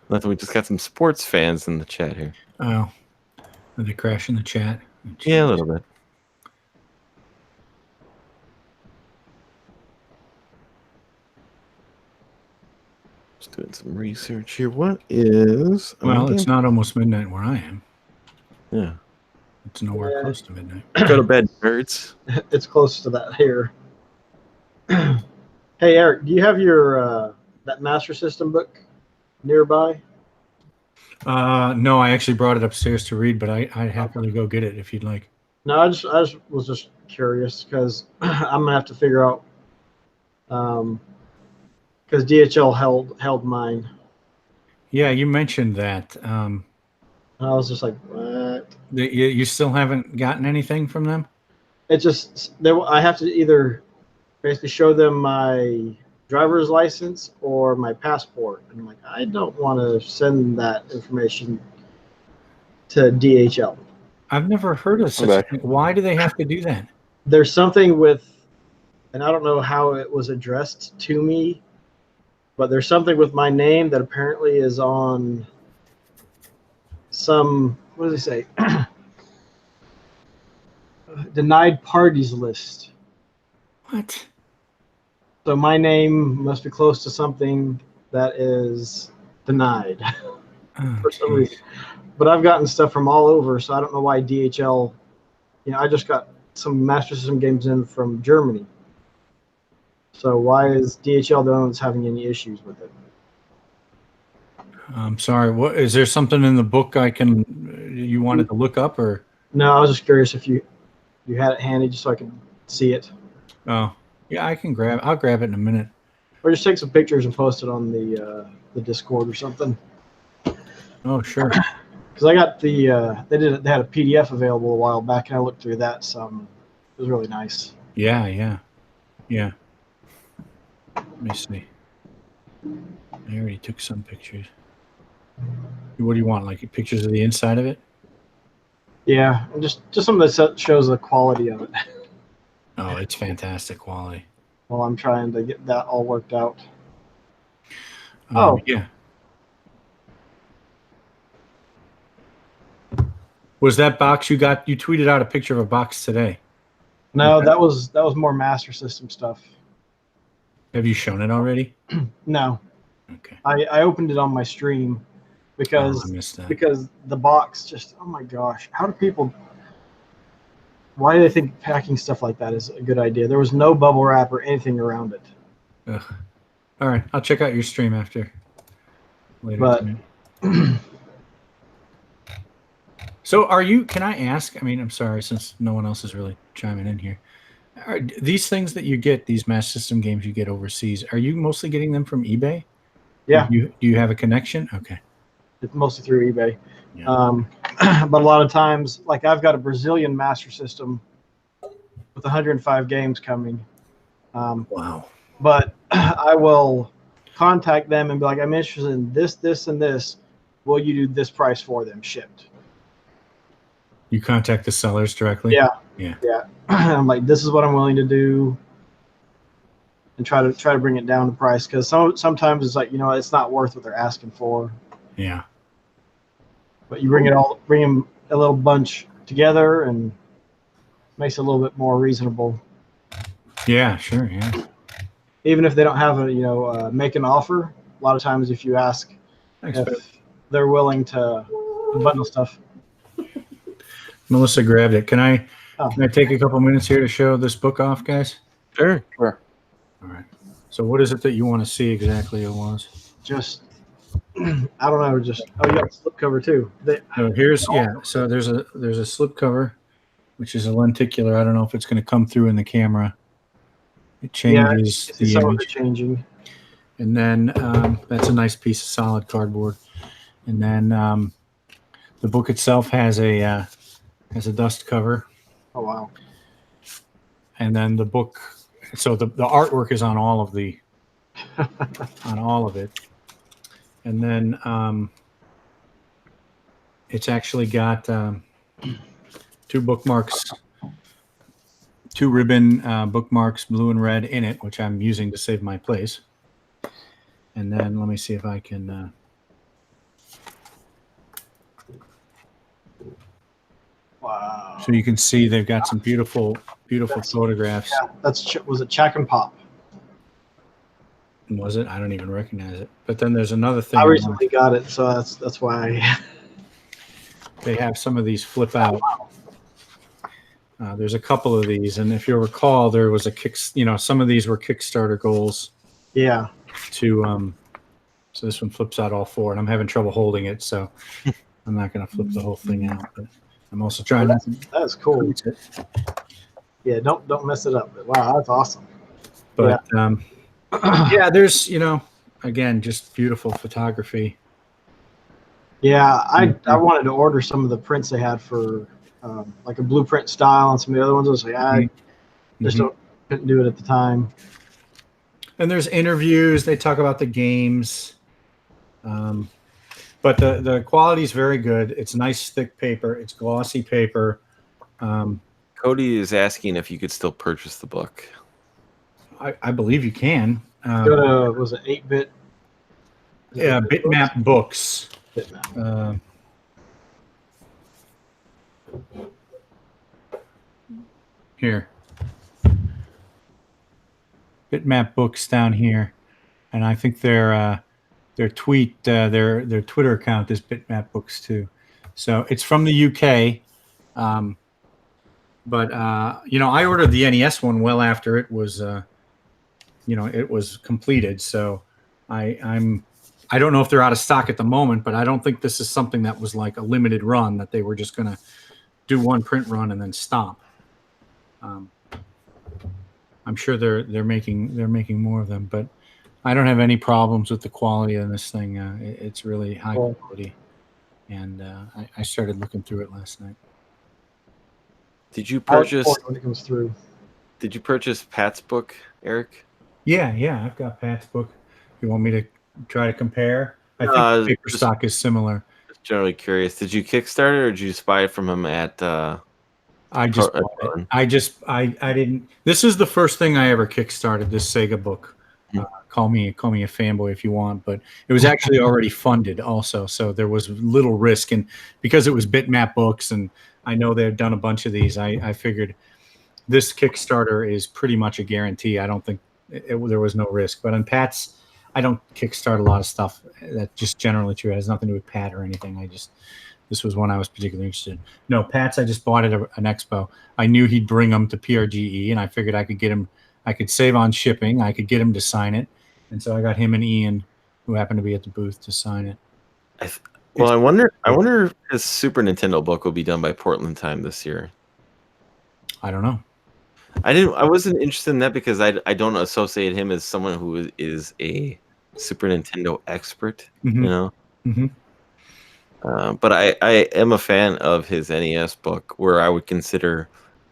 Nothing. We just got some sports fans in the chat here. Oh, did they crash in the chat? Oh, Yeah, a little bit. Just doing some research here. What is? Well, it's not almost midnight where I am. Yeah. It's nowhere close to midnight. Go to bed, nerds. It's close to that here. Hey, Eric, do you have your that Master System book nearby? No, I actually brought it upstairs to read, but I'd happily go get it if you'd like. No, I just was just curious because I'm gonna have to figure out because DHL held mine. Yeah, you mentioned that. And I was just like, what? You still haven't gotten anything from them? It just I have to either basically show them my driver's license or my passport, and I'm like, I don't want to send that information to DHL. I've never heard of such a thing. Why do they have to do that? There's something with, and I don't know how it was addressed to me, but there's something with my name that apparently is on some, what does it say? Denied parties list. What? So my name must be close to something that is denied for some reason. But I've gotten stuff from all over, so I don't know why DHL. I just got some Master System games in from Germany. So why is DHL the one that's having any issues with it? I'm sorry. What is there something in the book you wanted to look up or? No, I was just curious if you had it handy just so I could see it. Oh, yeah, I'll grab it in a minute. Or just take some pictures and post it on the Discord or something. Oh, sure. Because I got they had a PDF available a while back, and I looked through that some. It was really nice. Yeah. Let me see. I already took some pictures. What do you want? Like pictures of the inside of it? Yeah, and just something that shows the quality of it. Oh, it's fantastic quality. Well, I'm trying to get that all worked out. Yeah. Was that box you got? You tweeted out a picture of a box today. No, that was more Master System stuff. Have you shown it already? No. Okay. I opened it on my stream because I missed that. because the box just, oh my gosh, why do they think packing stuff like that is a good idea? There was no bubble wrap or anything around it. Ugh. All right, I'll check out your stream after later. But so can I ask, I'm sorry, since no one else is really chiming in here. Are these things that you get, these Master System games you get overseas, are you mostly getting them from eBay? Yeah. Do you have a connection? Okay. It's mostly through eBay. Yeah. But a lot of times, like I've got a Brazilian Master System with 105 games coming. Wow. But I will contact them and be like, I'm interested in this, this, and this. Will you do this price for them shipped? You contact the sellers directly? Yeah. I'm like, this is what I'm willing to do, and try to bring it down to price, because sometimes it's like, it's not worth what they're asking for. Yeah. But you bring them a little bunch together and makes it a little bit more reasonable. Yeah, sure. Yeah. Even if they don't have make an offer, a lot of times if you ask if they're willing to bundle stuff. Melissa grabbed it. Can I take a couple minutes here to show this book off, guys? Sure. All right. So what is it that you want to see exactly? It was just I don't know. Just you got the slipcover too. so here's So there's a slipcover, which is a lenticular. I don't know if it's going to come through in the camera. It changes the image. Changing. And then that's a nice piece of solid cardboard. And then the book itself has a dust cover. Oh wow! And then the book, so the artwork is on all of the on all of it. And then it's actually got 2 bookmarks, 2 ribbon bookmarks, blue and red in it, which I'm using to save my place. And then let me see if I can. Wow! So you can see they've got some beautiful photographs. Yeah, was it Chack and Pop? Was it? I don't even recognize it. But then there's another thing. I recently got it, so that's why. They have some of these flip out. There's a couple of these, and if you'll recall, there was some of these were Kickstarter goals. Yeah. So this one flips out all 4, and I'm having trouble holding it, so I'm not going to flip the whole thing out. But I'm also trying to. That's cool. Yeah, don't mess it up. But wow, that's awesome. But yeah, there's again, just beautiful photography. Yeah, I wanted to order some of the prints they had for like a blueprint style and some of the other ones. I was like, I just couldn't do it at the time. And there's interviews. They talk about the games. But the quality is very good. It's nice thick paper. It's glossy paper. Cody is asking if you could still purchase the book. I believe you can. Go to, was it 8-bit? Yeah, Bitmap Books. Here. Bitmap Books down here. And I think their Twitter account is Bitmap Books too. So it's from the UK. But I ordered the NES one well after it was it was completed. So I don't know if they're out of stock at the moment, but I don't think this is something that was like a limited run that they were just going to do one print run and then stop. I'm sure they're making more of them, but I don't have any problems with the quality of this thing. It's really high quality, and I started looking through it last night. Did you purchase when it comes through? Did you purchase Pat's book, Eric? Yeah, I've got Pat's book. You want me to try to compare? I think the paper stock is similar. Just generally curious. Did you Kickstarter or did you just buy it from him at? I just bought it. I didn't. This is the first thing I ever Kickstarted. This Sega book. Call me a fanboy if you want, but it was actually already funded also, so there was little risk. And because it was Bitmap Books, and I know they've done a bunch of these, I figured this Kickstarter is pretty much a guarantee. I don't think there was no risk. But on Pat's, I don't Kickstart a lot of stuff. That's just generally true. It has nothing to do with Pat or anything. This was one I was particularly interested in. No, Pat's, I just bought it at an expo. I knew he'd bring them to PRGE, and I figured I could get him. I could save on shipping. I could get him to sign it. And so I got him and Ian, who happened to be at the booth, to sign it. I wonder if his Super Nintendo book will be done by Portland time this year. I don't know. I wasn't interested in that because I don't associate him as someone who is a Super Nintendo expert, Mm-hmm. you know. Mm-hmm. But I am a fan of his NES book, where I would consider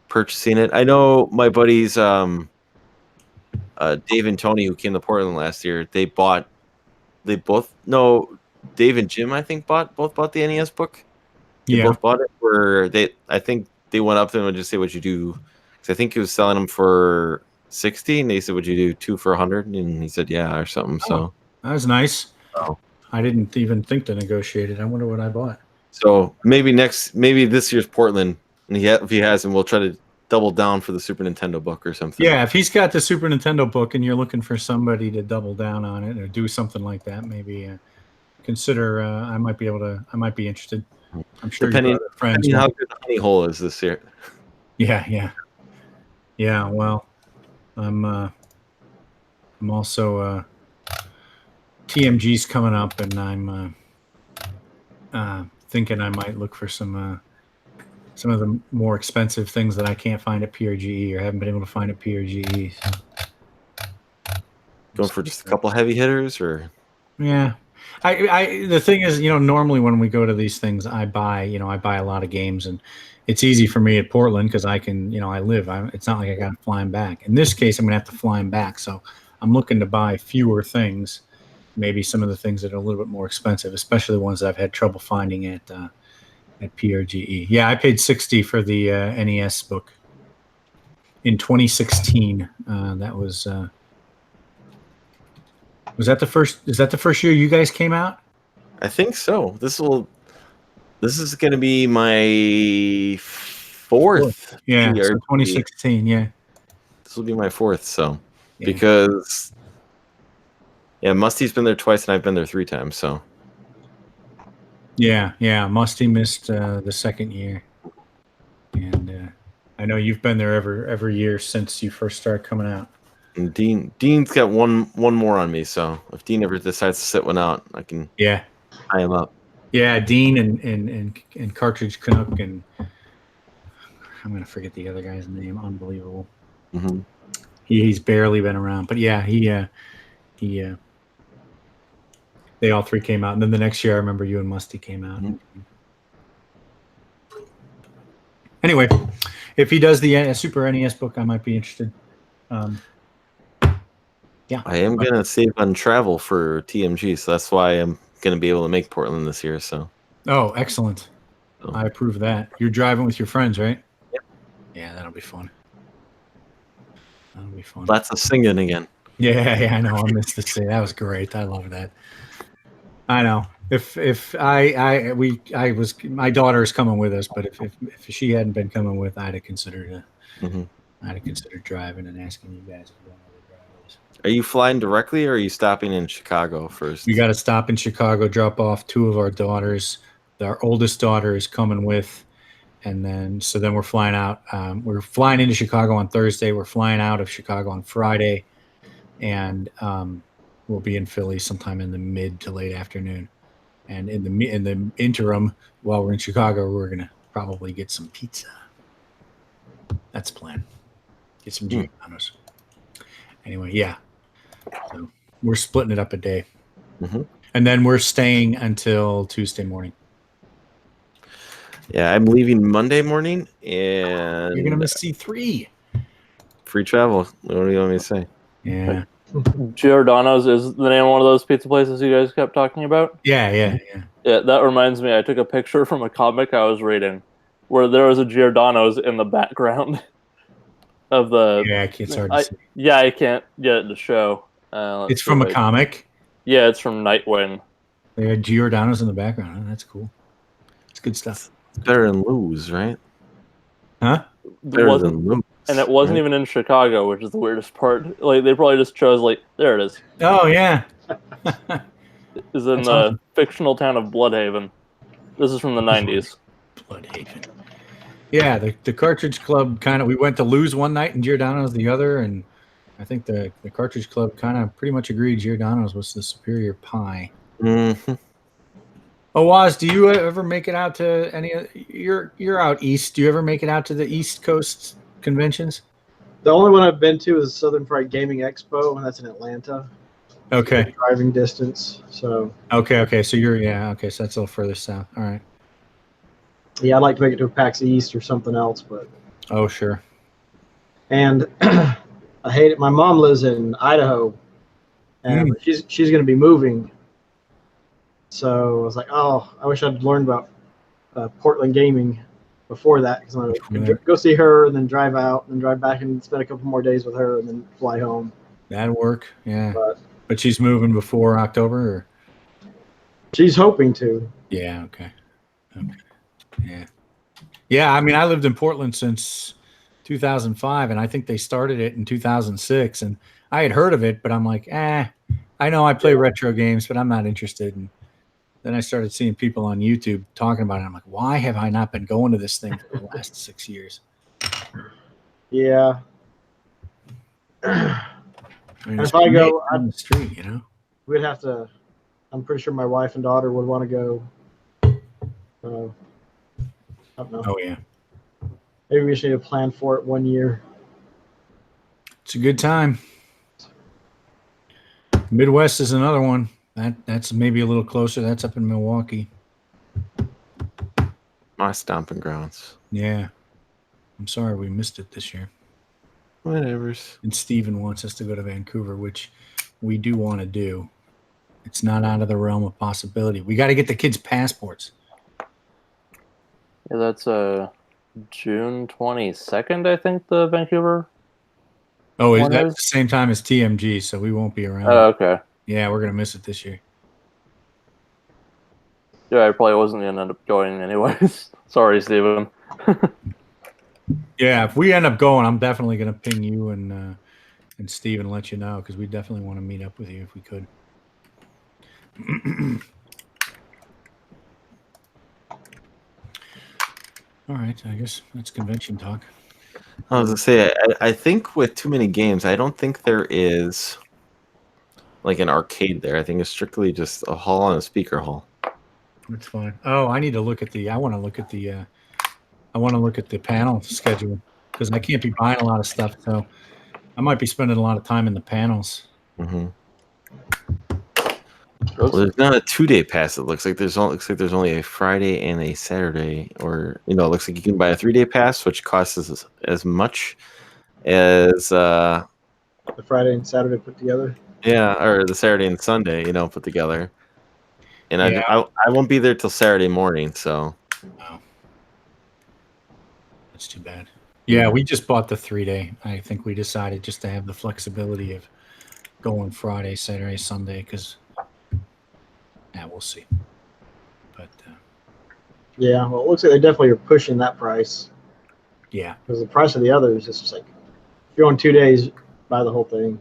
purchasing it. I know my buddies, Dave and Tony, who came to Portland last year, Dave and Jim, I think, both bought the NES book. They both bought it. I think they went up to him and just say, "What'd you do?" Because I think he was selling them for $60, and they said, "Would you do 2 for $100?" And he said, "Yeah," or something. So that was nice. Oh. I didn't even think to negotiate it. I wonder what I bought. So maybe this year's Portland, and if he hasn't, we'll try to double down for the Super Nintendo book or something. Yeah, if he's got the Super Nintendo book and you're looking for somebody to double down on it or do something like that, maybe consider. I might be interested. I'm sure depending friends. How good the honey hole is this year. Yeah. Well, I'm I'm also TMG's coming up, and I'm thinking I might look for some of the more expensive things that I can't find at PRGE or haven't been able to find at PRGE. So. Going for just a couple heavy hitters, or yeah. The thing is, normally when we go to these things, I buy a lot of games, and it's easy for me at Portland because I can, I live. It's not like I got to fly him back. In this case, I'm going to have to fly him back. So I'm looking to buy fewer things, maybe some of the things that are a little bit more expensive, especially the ones that I've had trouble finding at PRGE. Yeah, I paid $60 for the NES book in 2016. That was. Was that the first? Is that the first year you guys came out? I think so. This is going to be my fourth. Yeah, so 2016. Yeah, this will be my fourth. So, because Musty's been there twice and I've been there 3 times. So, yeah, Musty missed the second year, and I know you've been there every year since you first started coming out. And Dean's got one more on me, so if Dean ever decides to sit one out, I can tie him up. Yeah, Dean and Cartridge Club, and I'm gonna forget the other guy's name. Unbelievable. Mm-hmm. He's barely been around, but yeah, they all 3 came out, and then the next year I remember you and Musty came out. Mm-hmm. Anyway, if he does the Super NES book, I might be interested. Yeah, I am gonna save on travel for TMG, so that's why I'm gonna be able to make Portland this year. So, oh, excellent! I approve of that. You're driving with your friends, right? Yep. Yeah, that'll be fun. That'll be fun. Lots of singing again. Yeah, I know. I missed to say that was great. I love that. I know. If my daughter is coming with us, but if she hadn't been coming with, I'd have considered driving and asking you guys if you want to drive with us. Are you flying directly, or are you stopping in Chicago first? We got to stop in Chicago, drop off 2 of our daughters. Our oldest daughter is coming with, and then we're flying out. We're flying into Chicago on Thursday. We're flying out of Chicago on Friday, and we'll be in Philly sometime in the mid to late afternoon. And in the interim, while we're in Chicago, we're gonna probably get some pizza. That's the plan. Get some Giordano's. Anyway, yeah. So we're splitting it up a day, and then we're staying until Tuesday morning. Yeah, I'm leaving Monday morning, and you're gonna miss C3. Free travel. What do you want me to say? Yeah. Giordano's is the name of one of those pizza places you guys kept talking about? Yeah. Yeah, that reminds me, I took a picture from a comic I was reading where there was a Giordano's in the background of the... Yeah, it's hard to see. Yeah, I can't get it to show. It's from a comic? Yeah, it's from Nightwing. They had Giordano's in the background. Oh, that's cool. It's good stuff. It's better than Lou's, right? Huh? Better than Lou's. And it wasn't even in Chicago, which is the weirdest part. Like, they probably just chose, there it is. Oh, yeah. Is in the fictional town of Bloodhaven. This is from the 90s. Bloodhaven. Yeah, the Cartridge Club we went to Lou's one night and Giordano's the other, and I think the Cartridge Club kind of pretty much agreed Giordano's was the superior pie. Mm-hmm. Oh, Oz, do you ever make it out to any of... You're out east. Do you ever make it out to the East Coast conventions? The only one I've been to is Southern Fried Gaming Expo, and that's in Atlanta. Okay. Driving distance. So. Okay. So you're so that's a little further south. All right. Yeah, I'd like to make it to a PAX East or something else, but. Oh, sure. And I hate it. My mom lives in Idaho, and she's going to be moving. So I was like, oh, I wish I'd learned about Portland gaming before that, because I'm going to go see her and then drive out and drive back and spend a couple more days with her and then fly home. That'd work, yeah. But she's moving before October? Or? She's hoping to. Yeah, okay. Yeah. Yeah, I mean, I lived in Portland since 2005, and I think they started it in 2006, and I had heard of it, but I'm like, I know I play retro games, but I'm not interested. And then I started seeing people on YouTube talking about it. I'm like, why have I not been going to this thing for the last 6 years? Yeah. I mean, And if I go on the street, you know, we'd have to. I'm pretty sure my wife and daughter would want to go. I don't know. Oh yeah, Maybe we should need to plan for it 1 year. it's a good time. Midwest is another one. That's maybe a little closer. That's up in Milwaukee. My stomping grounds. Yeah. I'm sorry we missed it this year. Whatevers. And Steven wants us to go to Vancouver, which we do want to do. It's not out of the realm of possibility. We got to get the kids' passports. Yeah, that's June 22nd, I think, the Vancouver. Oh, is that the same time as TMG, so we won't be around. Oh, okay. Yeah, we're going to miss it this year. Yeah, I probably wasn't going to end up going anyways. Sorry, Steven. Yeah, if we end up going, I'm definitely going to ping you and Steve and let you know, because we definitely want to meet up with you if we could. All right, I guess that's convention talk. I was going to say, I think with too many games, I don't think there is like an arcade there. I think it's strictly just a hall and a speaker hall. That's fine. Oh, I need to look at the. I want to look at the. I want to look at the panel schedule, because I can't be buying a lot of stuff, so I might be spending a lot of time in the panels. Mm-hmm. Well, there's not a 2-day pass. It looks like there's only a Friday and a Saturday, or it looks like you can buy a 3-day pass, which costs as much as the Friday and Saturday put together. Yeah, or the Saturday and Sunday, put together. And yeah. I won't be there till Saturday morning, so. Wow. That's too bad. Yeah, we just bought the 3-day. I think we decided just to have the flexibility of going Friday, Saturday, Sunday, because we'll see. But yeah, well, it looks like they definitely are pushing that price. Yeah, because the price of the others is just like, if you're on 2 days, buy the whole thing.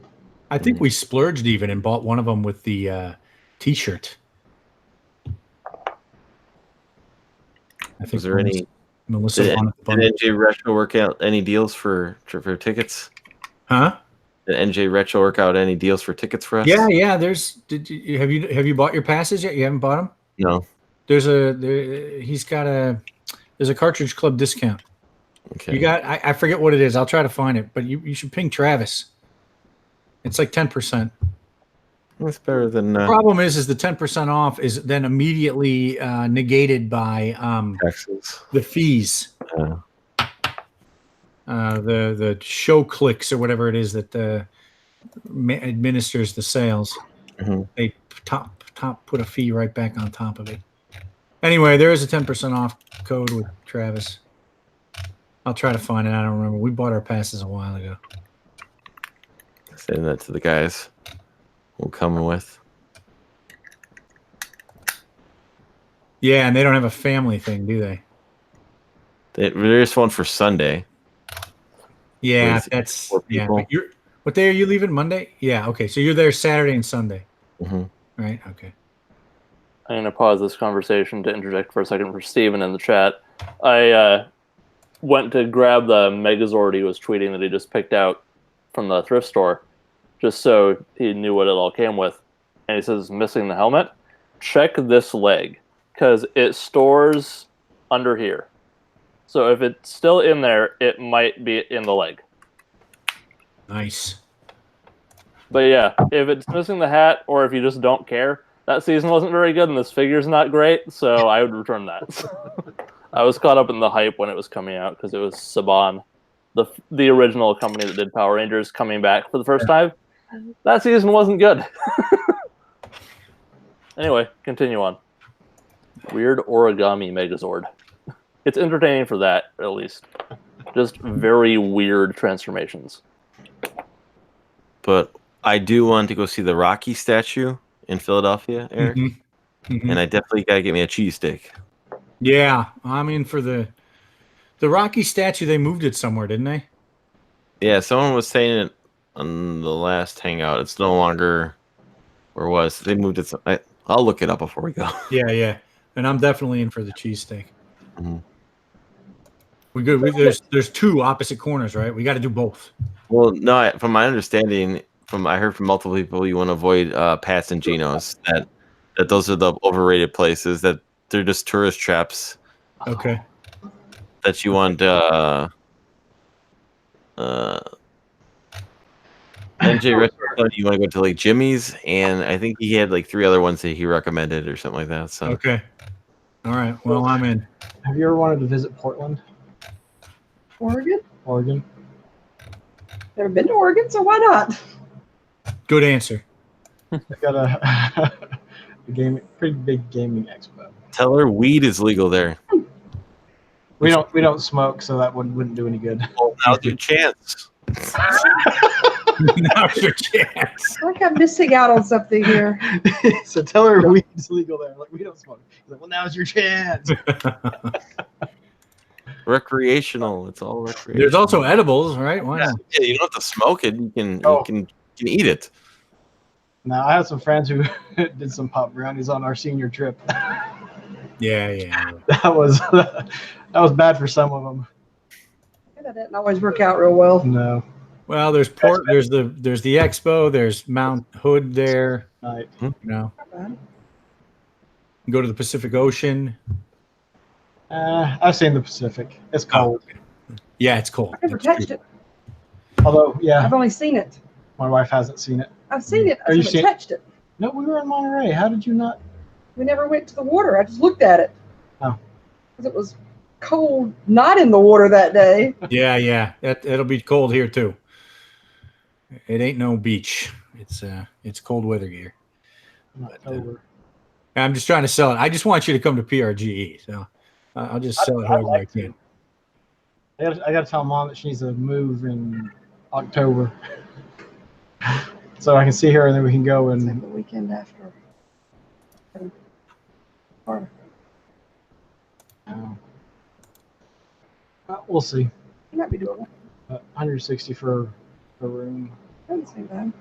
I think we splurged even and bought one of them with the T-shirt. I think. Was there any? Melissa, did NJ Retro work out any deals for tickets? Huh? Did NJ Retro work out any deals for tickets for us? Yeah. Have you bought your passes yet? You haven't bought them? No. There's a Cartridge Club discount. Okay. You got I forget what it is. I'll try to find it, but you should ping Travis. It's like 10%. That's better than. The problem is the 10% off is then immediately negated by taxes, the fees, the show clicks or whatever it is that administers the sales. Mm-hmm. They put a fee right back on top of it. Anyway, there is a 10% off code with Travis. I'll try to find it. I don't remember. We bought our passes a while ago. Send that to the guys. We'll come with. Yeah, and they don't have a family thing, do they? There's one for Sunday. Yeah, that's yeah. But what day are you leaving? Monday? Yeah. Okay, so you're there Saturday and Sunday. Mm-hmm. Right. Okay. I'm going to pause this conversation to interject for a second for Steven in the chat. I went to grab the Megazord he was tweeting that he just picked out from the thrift store, just so he knew what it all came with. And he says, missing the helmet. Check this leg, because it stores under here. So if it's still in there, it might be in the leg. Nice. But yeah, if it's missing the hat, or if you just don't care, that season wasn't very good and this figure's not great, so I would return that. I was caught up in the hype when it was coming out, because it was Saban, the original company that did Power Rangers, coming back for the first time. That season wasn't good. Anyway, continue on. Weird origami Megazord. It's entertaining for that, at least. Just very weird transformations. But I do want to go see the Rocky statue in Philadelphia, Eric. Mm-hmm. Mm-hmm. And I definitely got to get me a cheesesteak. Yeah, I mean, for the Rocky statue, they moved it somewhere, didn't they? Yeah, someone was saying it on the last Hangout. It's no longer where it was. They moved it. I'll look it up before we go. Yeah. And I'm definitely in for the cheesesteak. Mm-hmm. We good. There's two opposite corners, right? We got to do both. Well, no, from my understanding, I heard from multiple people you want to avoid Pat's and Geno's. That those are the overrated places. That they're just tourist traps. Okay. That you want. NJ Restaurant, you want to go to like Jimmy's, and I think he had like 3 other ones that he recommended or something like that. So Okay. All right. Well, I'm in. Have you ever wanted to visit Portland, Oregon? Oregon? Never been to Oregon, so why not? Good answer. They got a pretty big gaming expo. tell her weed is legal there. We don't smoke, so that wouldn't do any good. Well, now's your chance. Now's your chance. I like I'm missing out on something here. So tell her weed's legal there. Like, we don't smoke. He's like, well, now's your chance. Recreational. It's all recreational. There's also edibles, right? Why not? Yeah, you don't have to smoke it. You can eat it. Now, I had some friends who did some pop brownies on our senior trip. Yeah. That was bad for some of them. That didn't always work out real well. No. Well, there's the expo. There's Mount Hood there. Right. You know, go to the Pacific Ocean. I've seen the Pacific. It's cold. Yeah, it's cold. I've never touched it. Although, yeah, I've only seen it. my wife hasn't seen it. I've seen it. I you haven't seen it? touched it. No, we were in Monterey. How did you not? We never went to the water. I just looked at it. Oh. Because it was cold, not in the water that day. Yeah. It'll be cold here too. It ain't no beach. It's cold weather gear. October. I'm just trying to sell it. I just want you to come to PRGE. So I'll just sell it however I can. I got to tell Mom that she needs to move in October, so I can see her, and then we can go It's like and. the weekend after. Or We'll see. it might be doable. 160 for a room. Doesn't seem bad.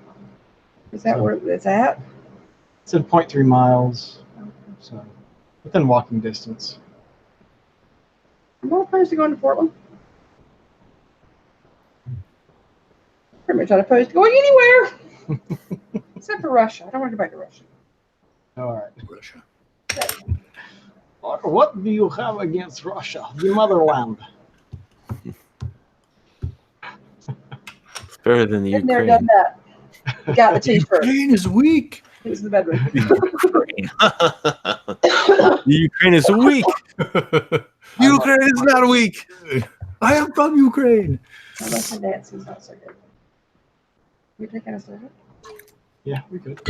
Is that where it's at? It's at 0.3 miles, so within walking distance. I'm not opposed to going to Portland. Pretty much not opposed to going anywhere. Except for Russia. I don't want to go back to Russia. All right. Russia. What do you have against Russia, the motherland? It's better than the I've never Ukraine. done that. Got the t-shirt. Ukraine is weak. It was in the bedroom. The Ukraine is weak. Ukraine is not weak. I am from Ukraine. I love my dancing's not so good. We taking us there? Yeah, we could.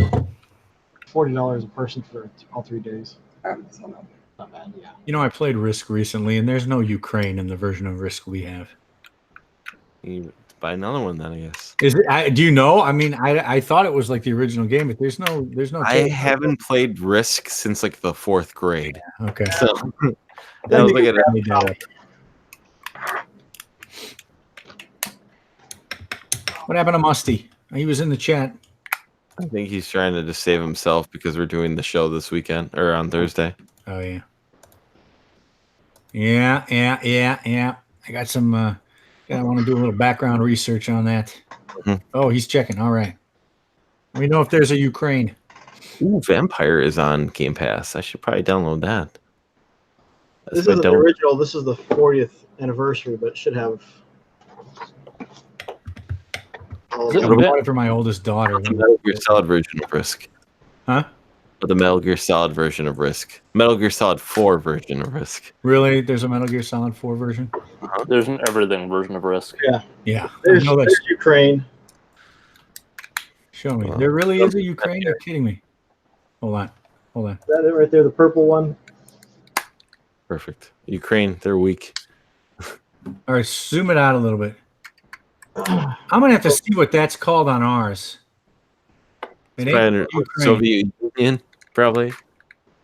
$40 a person for all 3 days. So no. Not bad, yeah. You know, I played Risk recently, and there's no Ukraine in the version of Risk we have. You buy another one then, I guess. Is it? Do you know? I mean, I thought it was like the original game, but there's no. I haven't played Risk since like the 4th grade. Okay. So that was like What happened to Musty? He was in the chat. I think he's trying to just save himself because we're doing the show this weekend or on Thursday. Oh yeah. Yeah. I got some. I want to do a little background research on that. Mm-hmm. Oh, he's checking. All right. Let me know if there's a Ukraine. Ooh, Vampire is on Game Pass. I should probably download that. This isn't the original. This is the 40th anniversary, but it should have. I bought it for my oldest daughter. The Metal Gear Solid version of Risk. Huh? Or the Metal Gear Solid version of Risk. Metal Gear Solid 4 version of Risk. Really? There's a Metal Gear Solid 4 version? There's an everything version of Risk. Yeah. There's Ukraine. Show me. There really is a Ukraine? You're kidding me. Hold on. Is that it right there, the purple one? Perfect. Ukraine, they're weak. All right, zoom it out a little bit. I'm going to have to see what that's called on ours. It ain't Ukraine. Soviet Union, probably.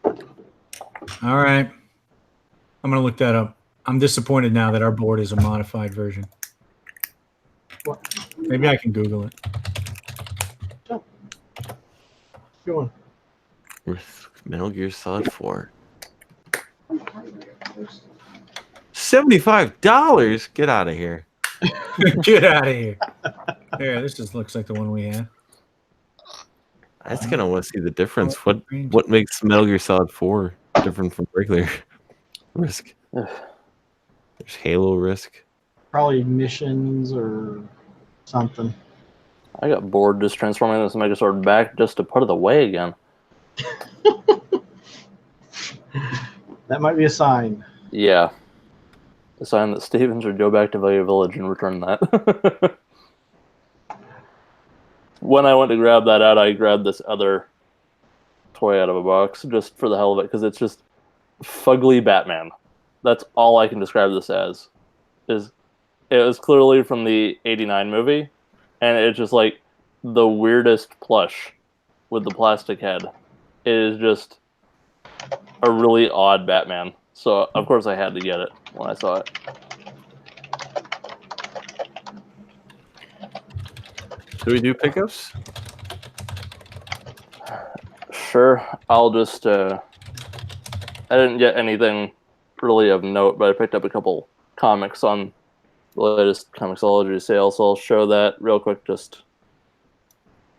All right. I'm going to look that up. I'm disappointed now that our board is a modified version. Maybe I can Google it. Go on. Metal Gear Solid 4. $75? Get out of here. Get out of here. There, this just looks like the one we have. I just kind of want to see the difference. What makes Metal Gear Solid 4 different from regular Risk? There's Halo Risk. Probably missions or something. I got bored just transforming this Megazord back just to put it away again. That might be a sign. Yeah. A sign that Steven should go back to Value Village and return that. When I went to grab that out, I grabbed this other toy out of a box just for the hell of it, because it's just fugly Batman. That's all I can describe this as. It was clearly from the '89 movie, and it's just like the weirdest plush with the plastic head. It is just a really odd Batman. So of course I had to get it when I saw it. Do we do pickups? Sure, I'll just. I didn't get anything really of note, but I picked up a couple comics on the latest Comixology sale, so I'll show that real quick, just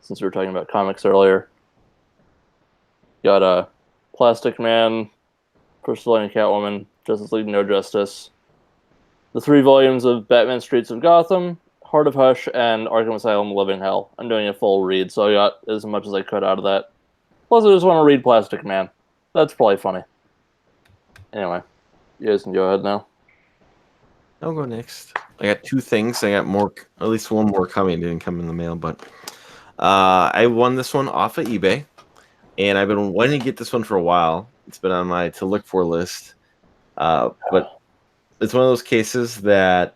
since we were talking about comics earlier. Got a Plastic Man, First Lane Catwoman, Justice League No Justice, the 3 volumes of Batman Streets of Gotham, Heart of Hush, and Arkham Asylum Living Hell. I'm doing a full read, so I got as much as I could out of that. Plus, I just want to read Plastic Man. That's probably funny. Anyway, you guys can go ahead now. I'll go next. I got 2 things. I got more, at least one more coming. It didn't come in the mail, but I won this one off of eBay, and I've been wanting to get this one for a while. It's been on my to look for list, but it's one of those cases that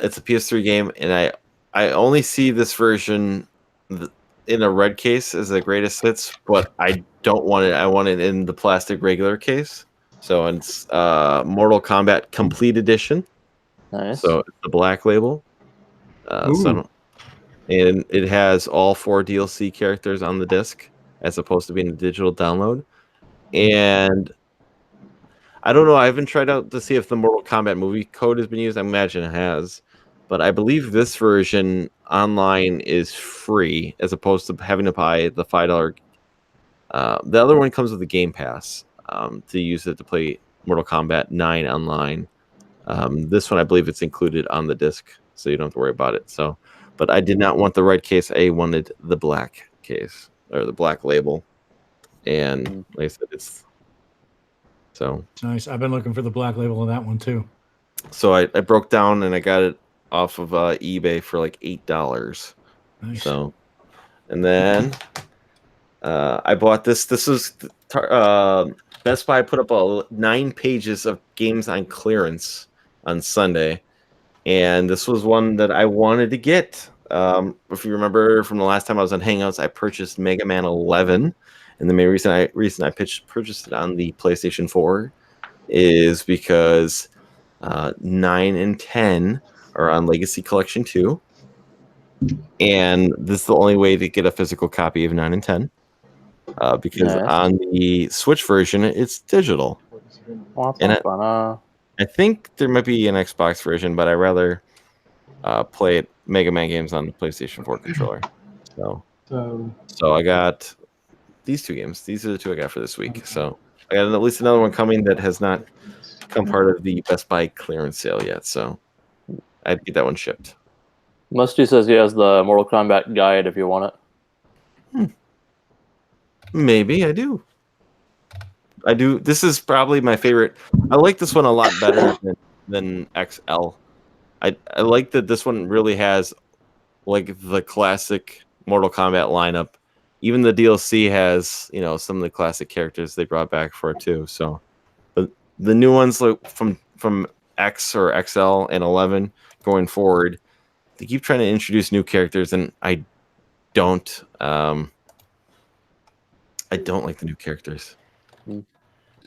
it's a PS3 game, and I only see this version in a red case as the greatest hits, but I don't want it. I want it in the plastic regular case. So it's Mortal Kombat Complete Edition. Nice. So it's the black label. And it has all 4 DLC characters on the disc, as opposed to being a digital download. And I don't know. I haven't tried out to see if the Mortal Kombat movie code has been used. I imagine it has. But I believe this version online is free, as opposed to having to buy the $5. The other one comes with a Game Pass to use it to play Mortal Kombat 9 online. This one, I believe it's included on the disc, so you don't have to worry about it. So, but I did not want the red case. I wanted the black case, or the black label. And like I said, it's nice. I've been looking for the black label of that one too. So I broke down and I got it off of eBay for like $8. Nice. So, and then I bought this. This was Best Buy put up 9 pages of games on clearance on Sunday, and this was one that I wanted to get. If you remember from the last time I was on Hangouts, I purchased Mega Man 11, and the main reason I purchased it on the PlayStation 4 is because 9 and 10 are on Legacy Collection 2, and this is the only way to get a physical copy of 9 and 10. Because on the Switch version, it's digital. And I think there might be an Xbox version, but I rather play Mega Man games on the PlayStation 4 controller. So I got these 2 games. These are the 2 I got for this week. So I got at least another one coming that has not become part of the Best Buy clearance sale yet. So I'd get that one shipped. Musty says he has the Mortal Kombat guide if you want it. Maybe I do. This is probably my favorite. I like this one a lot better than XL. I like that this one really has like the classic Mortal Kombat lineup. Even the DLC has, some of the classic characters they brought back for it too. So the new ones like from X or XL and 11 going forward, they keep trying to introduce new characters, and I don't like the new characters.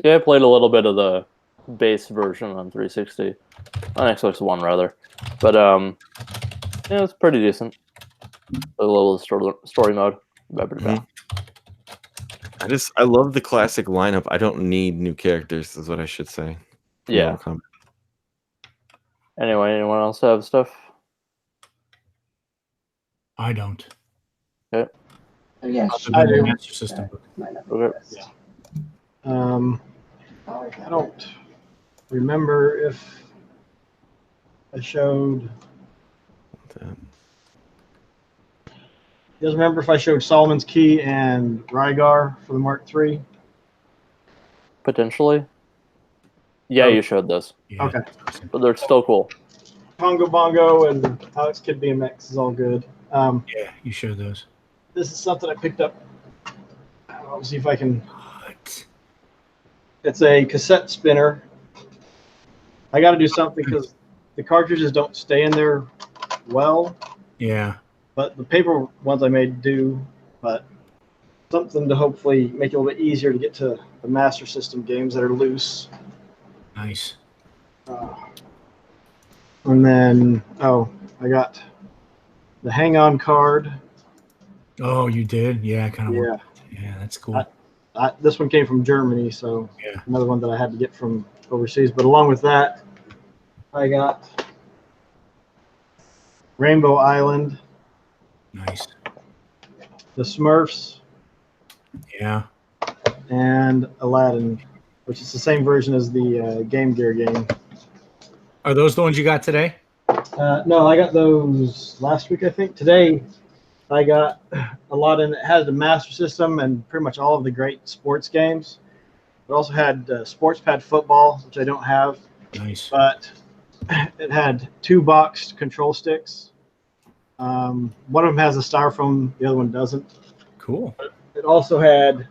Yeah, I played a little bit of the base version on 360, on Xbox One rather, but yeah, it's pretty decent. A little story mode. Mm-hmm. I love the classic lineup. I don't need new characters, is what I should say. Yeah. Anyway, anyone else have stuff? I don't. Okay. Oh, yes. I do. Master System book. Okay. Yeah. I don't remember if I showed. You guys remember if I showed Solomon's Key and Rygar for the Mark III? Potentially. Yeah, you showed this. Yeah, Okay. But they're still cool. Pongo Bongo and Alex Kidd BMX is all good. Yeah, you showed those. This is something I picked up. I'll see if I can. What? It's a cassette spinner. I got to do something because the cartridges don't stay in there well. Yeah. But the paper ones I made do. But something to hopefully make it a little bit easier to get to the Master System games that are loose. Nice. And then, I got the Hang-On card. Oh, you did? Yeah, I kind of. Yeah. Yeah, that's cool. This one came from Germany, so Yeah. another one that I had to get from overseas. But along with that, I got Rainbow Island, Nice. the Smurfs, Yeah. and Aladdin, which is the same version as the Game Gear game. Are those the ones you got today? No, I got those last week, I think. Today, I got Aladdin. It had the Master System and pretty much all of the great sports games. It also had Sports Pad Football, which I don't have. Nice. But it had 2 boxed control sticks. One of them has a styrofoam, the other one doesn't. Cool. It also had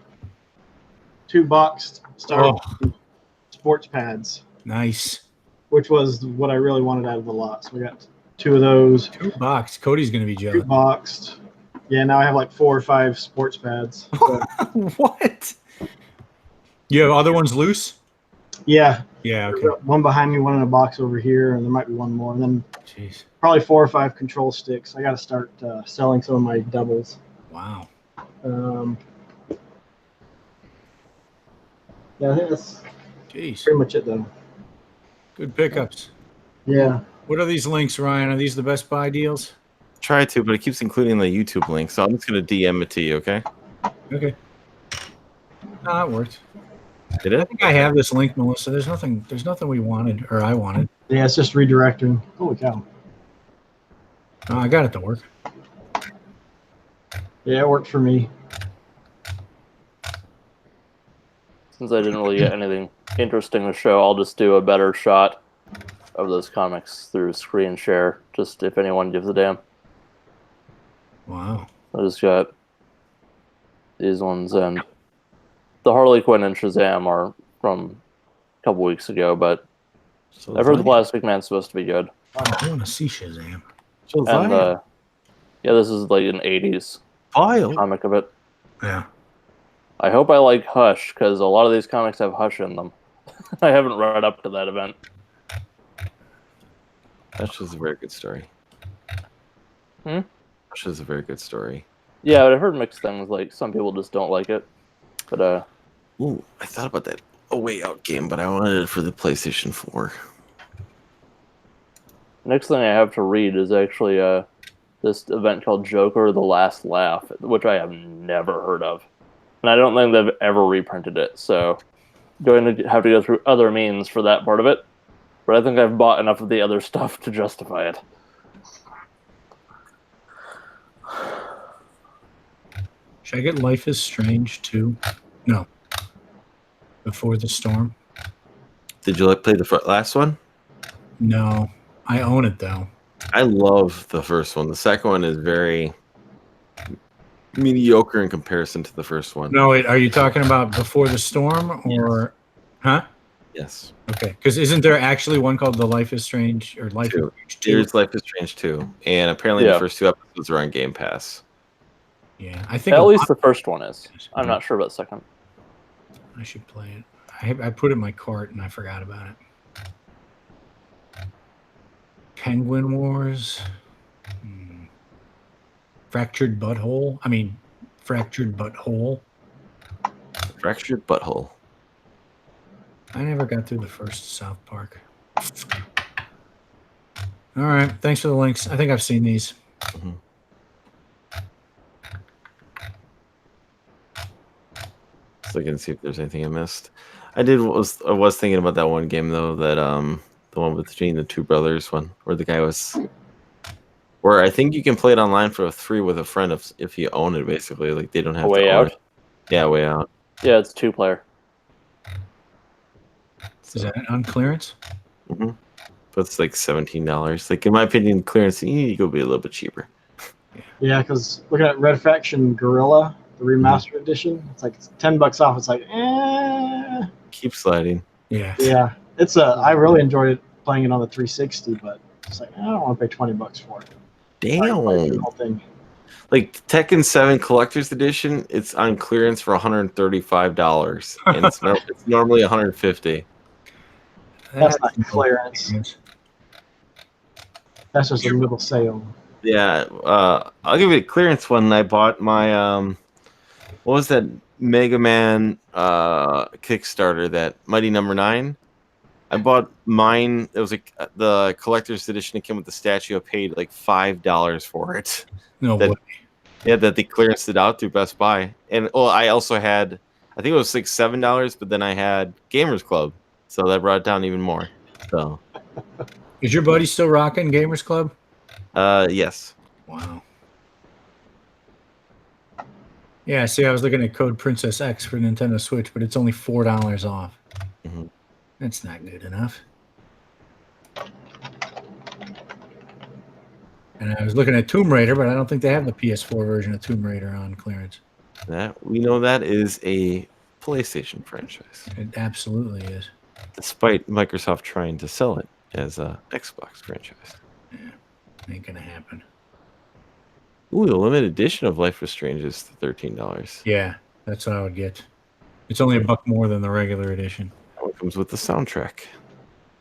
2 boxed styrofoam sports pads, Nice. which was what I really wanted out of the lot. So we got 2 of those. 2 box. Cody's gonna be 2 jealous. boxed. Yeah, now I have like 4 or 5 sports pads. So, What? You have other ones loose? yeah. Yeah. Okay. One behind me, one in a box over here, and there might be one more. And then Jeez. probably 4 or 5 control sticks. I got to start selling some of my doubles. Wow. Yeah, I think that's Jeez. pretty much it, though. Good pickups. Yeah. What are these links, Ryan? Are these the Best Buy deals? Try to, but it keeps including the YouTube link, so I'm just gonna DM it to you, okay? Okay. No, that worked. Did it? I think I have this link, Melissa. There's nothing we wanted, or I wanted. Yeah, it's just redirecting. Holy cow. No, I got it to work. Yeah, it worked for me. Since I didn't really get anything interesting to show, I'll just do a better shot of those comics through screen share, just if anyone gives a damn. Wow. I just got these ones, and the Harley Quinn and Shazam are from a couple weeks ago, but So I've heard the Plastic Man's supposed to be good. I want to see Shazam. And yeah, this is like an 80s comic of it. Yeah. I hope I like Hush, because a lot of these comics have Hush in them. I haven't read up to that event. That's just a very good story. Hmm? That's just a very good story. Yeah, but I've heard mixed things. Like, some people just don't like it. But, Ooh, I thought about that A Way Out game, but I wanted it for the PlayStation 4. next thing I have to read is actually this event called Joker: The Last Laugh, which I have never heard of. And I don't think they've ever reprinted it, so I'm going to have to go through other means for that part of it. But I think I've bought enough of the other stuff to justify it. Should I get Life is Strange 2? No. Before the Storm? Did you play the last one? No. I own it, though. I love the first one. The second one is very mediocre in comparison to the first one. No, wait. Are you talking about Before the Storm or... Yes. Huh? Yes. Okay. Because isn't there actually one called The Life is Strange or Life is Strange 2? There's Life is Strange 2. And apparently the first 2 episodes are on Game Pass. Yeah, I think... At least the first one is. I'm not sure about the second. I should play it. I put it in my cart and I forgot about it. Penguin Wars. Fractured Butthole. Fractured Butthole. Fractured Butthole. I never got through the first South Park. All right. Thanks for the links. I think I've seen these. Mm-hmm. Just looking to see if there's anything I missed. I was thinking about that one game though, that the one between the two brothers one, where the guy was, where I think you can play it online for free with a friend if you own it. Basically, like they don't have Way to own Out? it. Yeah, Way Out. Yeah, it's 2-player. Is that on clearance? Mm-hmm. But it's like $17. Like in my opinion, clearance you need to go be a little bit cheaper. Yeah, because looking at Red Faction Gorilla, the remastered edition, it's like $10 off. It's like, Keep sliding. Yeah. Yeah, it's I really enjoyed it playing it on the 360, but it's like I don't want to pay $20 for it. Damn. The whole thing. Like Tekken 7 Collector's Edition, it's on clearance for $135, and it's normally $150. That's not clearance. That's just a middle sale. Yeah, I'll give you a clearance one. I bought my what was that Mega Man Kickstarter, that Mighty Number 9. I bought mine. It was like the collector's edition. It came with the statue. I paid like $5 for it. No way. Yeah, that they clearanced it out through Best Buy. And I also had, I think it was like $7, but then I had Gamers Club, so that brought it down even more. So, is your buddy still rocking Gamers Club? Yes. Wow. Yeah, see, I was looking at Code Princess X for Nintendo Switch, but it's only $4 off. Mm-hmm. That's not good enough. And I was looking at Tomb Raider, but I don't think they have the PS4 version of Tomb Raider on clearance. That we know that is a PlayStation franchise. It absolutely is. Despite Microsoft trying to sell it as a Xbox franchise. Yeah, ain't gonna happen. Ooh, the limited edition of Life is Strange is $13. Yeah, that's what I would get. It's only $1 more than the regular edition. That one comes with the soundtrack.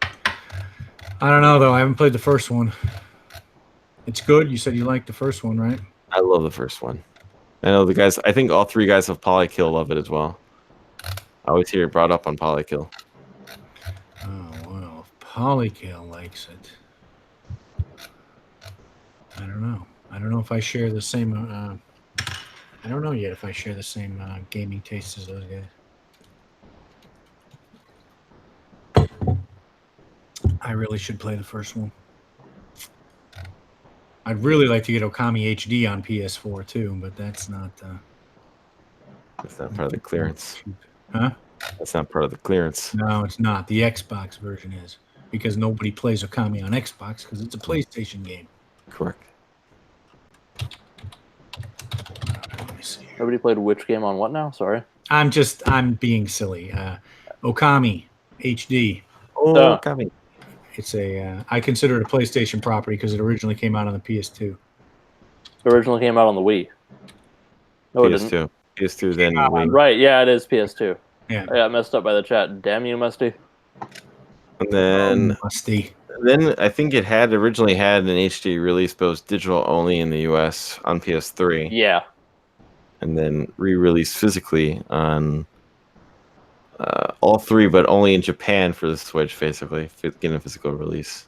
I don't know though. I haven't played the first one. It's good. You said you liked the first one, right? I love the first one. I know the guys. I think all three guys of Polykill love it as well. I always hear it brought up on Polykill. Oh well, if Polykill likes it. I don't know. I don't know if I share the same. I don't know yet if I share the same gaming tastes as those guys. I really should play the first one. I'd really like to get Okami HD on PS4 too, but that's not. That's not part of the clearance. Huh? That's not part of the clearance. No, it's not. The Xbox version is, because nobody plays Okami on Xbox because it's a PlayStation game. Correct. Let me see. Nobody played which game on what now? Sorry. I'm being silly. Okami HD. Oh, Okami. It's I consider it a PlayStation property because it originally came out on the PS2. It originally came out on the Wii. No, it PS2. didn't. PS2 then Wii. Right, yeah, it is PS2. Yeah. I got messed up by the chat. Damn you, Musty. And then, Musty. then I think it had originally had an HD release, but it was digital only in the US on PS3. Yeah. And then re-released physically on all three, but only in Japan for the Switch, basically, getting a physical release.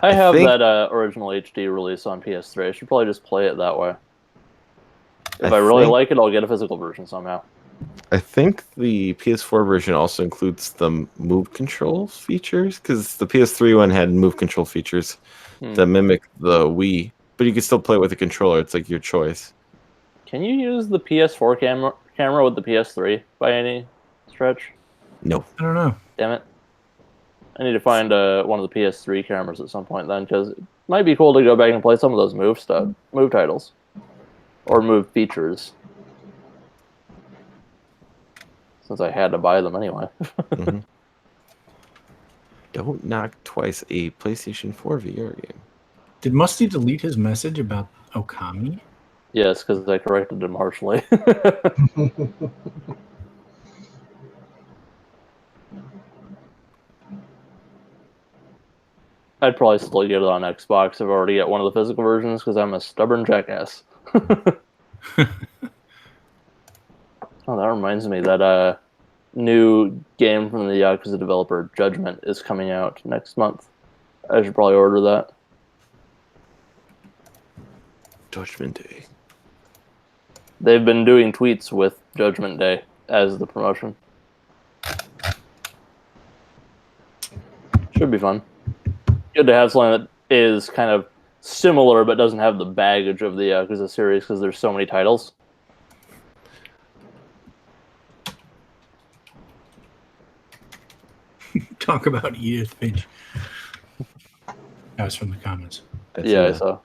I have think- that original HD release on PS3. I should probably just play it that way. If I really like it, I'll get a physical version somehow. I think the PS4 version also includes the move control features, because the PS3 one had move control features that mimic the Wii, but you can still play with a controller. It's like your choice. Can you use the PS4 camera with the PS3 by any stretch? No. I don't know. Damn it. I need to find one of the PS3 cameras at some point then, because it might be cool to go back and play some of those move titles. Or move features. Since I had to buy them anyway. Mm-hmm. Don't knock twice, a PlayStation 4 VR game. Did Musty delete his message about Okami? Yes, because I corrected him harshly. I'd probably still get it on Xbox if I already get one of the physical versions, because I'm a stubborn jackass. Oh, that reminds me that new game from the Yakuza developer, Judgment, is coming out next month. I should probably order that. Judgment Day. They've been doing tweets with Judgment Day as the promotion. Should be fun. Good to have something that is kind of similar but doesn't have the baggage of the Yakuza series because there's so many titles. Talk about Edith Finch. That was from the comments. I saw.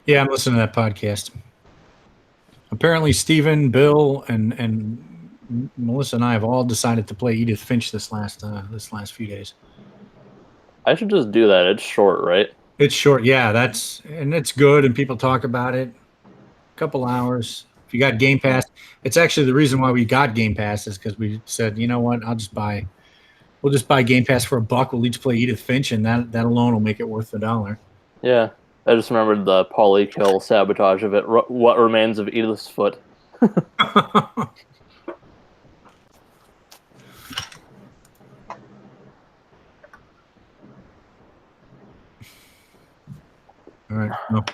Yeah, I'm listening to that podcast. Apparently, Steven, Bill, and Melissa and I have all decided to play Edith Finch this last few days. I should just do that. It's short, right? It's short, yeah. It's good, and people talk about it. A couple hours. If you got Game Pass, it's actually the reason why we got Game Pass is because we said, you know what, we'll just buy Game Pass for $1. We'll each play Edith Finch, and that alone will make it worth $1. Yeah, I just remembered the polykill sabotage of it. What remains of Edith's foot? All right. Well,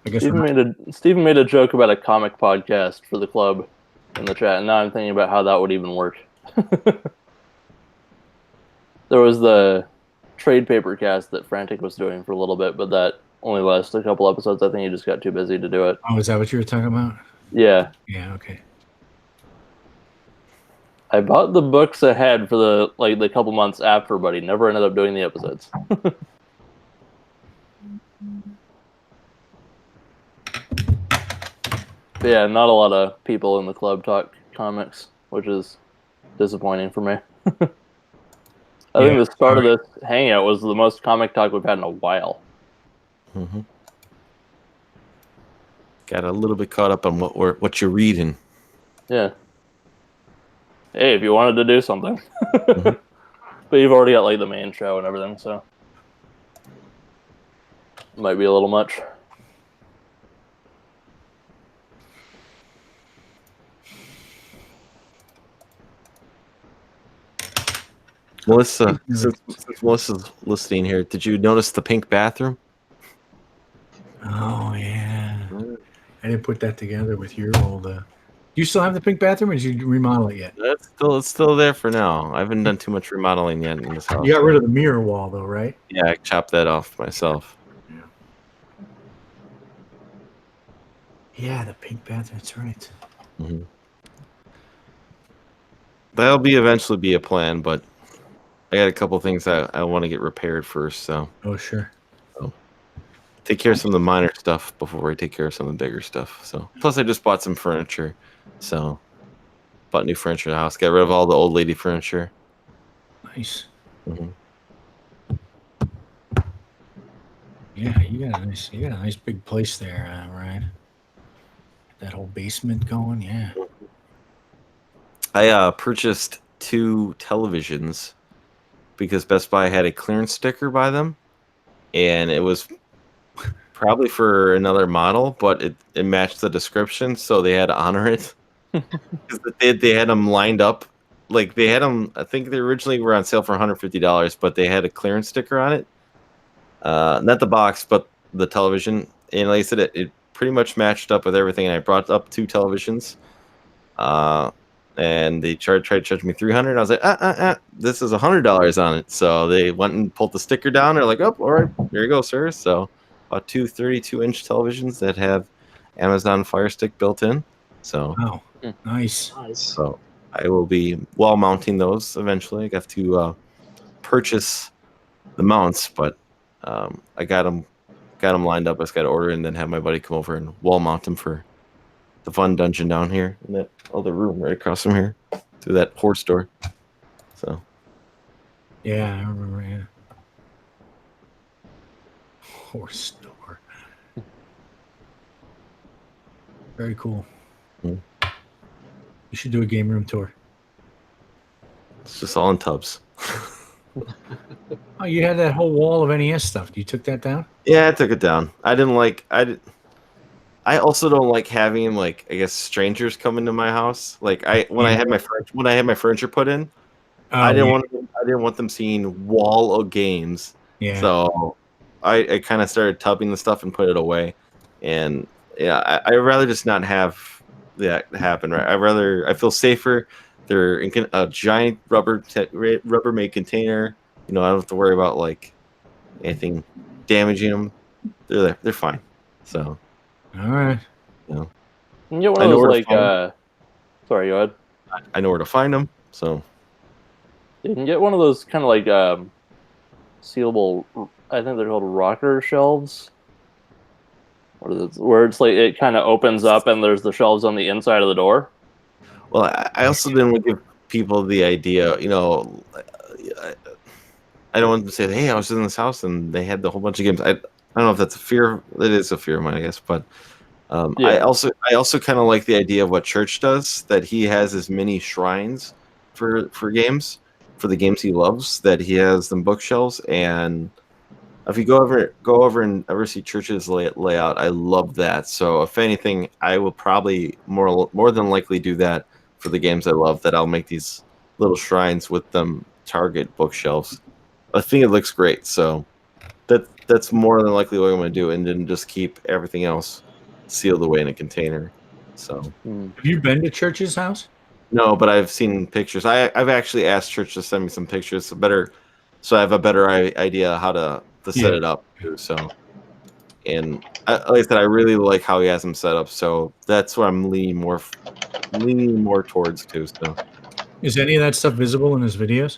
I guess Steven made a joke about a comic podcast for the club in the chat, and now I'm thinking about how that would even work. There was the trade paper cast that Frantic was doing for a little bit, but that only lasted a couple episodes. I think he just got too busy to do it. Oh, is that what you were talking about? Yeah. Yeah, okay. I bought the books ahead for the couple months after, but he never ended up doing the episodes. Yeah, not a lot of people in the club talk comics, which is disappointing for me. I think the start of this hangout was the most comic talk we've had in a while. Mm-hmm. Got a little bit caught up on what you're reading. Yeah. Hey, if you wanted to do something. Mm-hmm. But you've already got the main show and everything, so might be a little much. Melissa, since Melissa's listening here, did you notice the pink bathroom? Oh yeah, I didn't put that together with your old. Do you still have the pink bathroom, or did you remodel it yet? It's still there for now. I haven't done too much remodeling yet in this house. You got rid of the mirror wall, though, right? Yeah, I chopped that off myself. Yeah, the pink bathroom. That's right. Mm-hmm. That'll eventually be a plan, but I got a couple things I want to get repaired first. So. Oh sure. So, take care of some of the minor stuff before I take care of some of the bigger stuff. So plus I just bought some furniture. So bought new furniture in the house. Got rid of all the old lady furniture. Nice. Mm-hmm. Yeah, you got a nice big place there, Ryan. That whole basement going, yeah. I purchased 2 televisions because Best Buy had a clearance sticker by them, and it was probably for another model, but it matched the description, so they had to honor it. Because they had them lined up, they had them. I think they originally were on sale for $150, but they had a clearance sticker on it. Not the box, but the television. And like I said, it pretty much matched up with everything. And I brought up 2 televisions. And they tried to charge me $300. I was like, this is $100 on it. So they went and pulled the sticker down. They're like, oh, all right, here you go, sir. So bought 2 32-inch televisions that have Amazon Fire Stick built in. So wow, nice. So I will be wall mounting those eventually. I have to purchase the mounts, but I got them lined up. I just got to order and then have my buddy come over and wall mount them for the fun dungeon down here in that other room right across from here through that horse door. So yeah, I remember. Yeah, horse door. Very cool. Mm-hmm. You should do a game room tour. It's just all in tubs. Oh, you had that whole wall of NES stuff. You took that down? Yeah, I took it down. I also don't like having I guess strangers come into my house. I had my furniture put in, I didn't want them seeing wall of games. Yeah. So I kind of started tubbing the stuff and put it away, and yeah, I'd rather just not have that happen. Right? I feel safer. They're in a giant Rubbermaid container. I don't have to worry about like anything damaging them. They're there. They're fine. So, all right. You can get one I of know those where to like find sorry, go ahead. I know where to find them. So You can get one of those kind of like sealable. I think they're called rocker shelves. Where it's like it kind of opens up and there's the shelves on the inside of the door. well, I also didn't want to give people the idea. I don't want them to say, "Hey, I was in this house and they had the whole bunch of games." I don't know if that's a fear. It is a fear of mine, I guess. But I Yeah. also kind of like the idea of what Church does. That he has as many shrines for games, for the games he loves. That he has them bookshelves, and if you go over and ever see Church's layout, I love that. So if anything, I will probably more than likely do that for the games I love. That I'll make these little shrines with them target bookshelves. I think it looks great, so that's more than likely what I'm going to do, and then just keep everything else sealed away in a container. So Have you been to Church's house? no, but I've seen pictures. I've actually asked Church to send me some pictures, so I have a better idea how to set it up too. So, and like I said, I really like how he has them set up. So that's what I'm leaning more towards too. So, Is any of that stuff visible in his videos?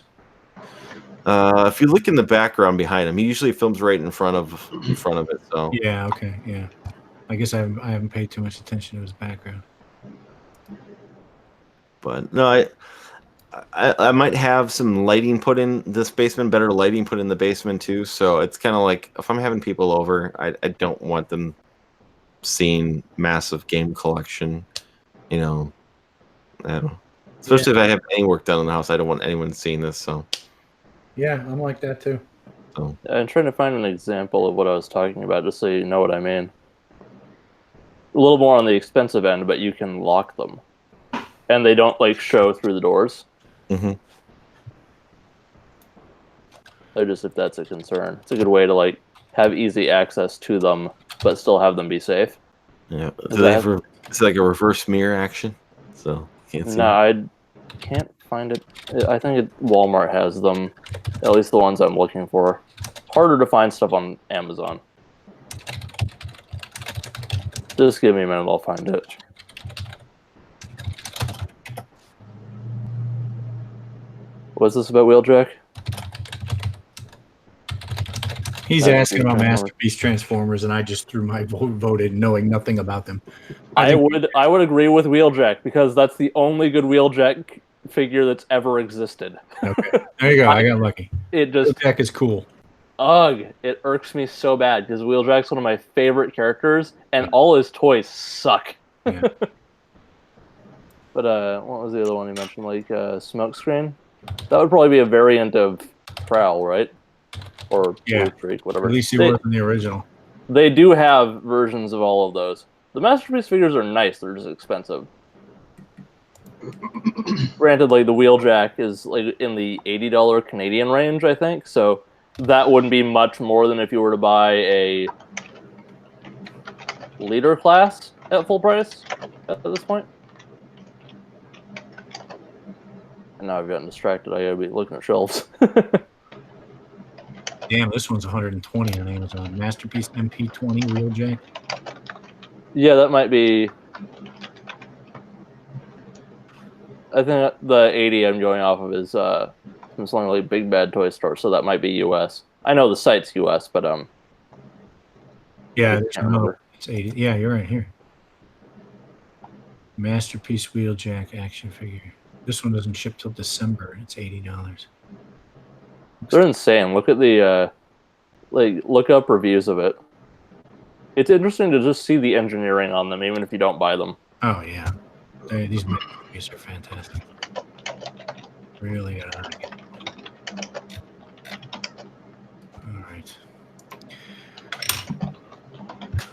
if you look in the background behind him, he usually films right in front of it. So Yeah. Okay. Yeah. I guess I haven't paid too much attention to his background. but no, I might have some lighting put in this basement, better lighting put in the basement too. So it's kind of like if I'm having people over, I don't want them seeing massive game collection. I don't know. Especially if I have any work done in the house, I don't want anyone seeing this. So Yeah, I'm like that too. I'm trying to find an example of what I was talking about, just so you know what I mean. A little more on the expensive end, but you can lock them, and they don't like show through the doors. Mm-hmm. So just if that's a concern, it's a good way to like have easy access to them, but still have them be safe. Yeah, it's like a reverse mirror action, so you can't see. No, I can't find it. I think Walmart has them, at least the ones I'm looking for. Harder to find stuff on Amazon. Just give me a minute, I'll find it. What's this about Wheeljack? He's asking about Masterpiece Transformers, and I just threw my vote in, knowing nothing about them. I would agree with Wheeljack, because that's the only good Wheeljack figure that's ever existed. Okay, there you go. I got lucky. Wheeljack is cool. Ugh, it irks me so bad because Wheeljack's one of my favorite characters, and all his toys suck. Yeah. But what was the other one you mentioned? Like Smokescreen? That would probably be a variant of Prowl, right? Or Blue Streak, whatever. At least he was in the original. They do have versions of all of those. The Masterpiece figures are nice, they're just expensive. Granted, like the Wheeljack is like in the $80 Canadian range, I think, so that wouldn't be much more than if you were to buy a leader class at full price at this point. And now I've gotten distracted. I gotta be looking at shelves. Damn, this one's 120 on Amazon. Masterpiece MP20 Wheeljack. Yeah, that might be. I think the 80 I'm going off of is from something like Big Bad Toy Store, so that might be US. I know the site's US, but yeah, there's another. It's 80. Yeah, you're right here. Masterpiece Wheeljack action figure. This one doesn't ship till December. It's $80. They're insane. Look at the look up reviews of it. It's interesting to just see the engineering on them, even if you don't buy them. Oh yeah, these masterpieces are fantastic. Really good.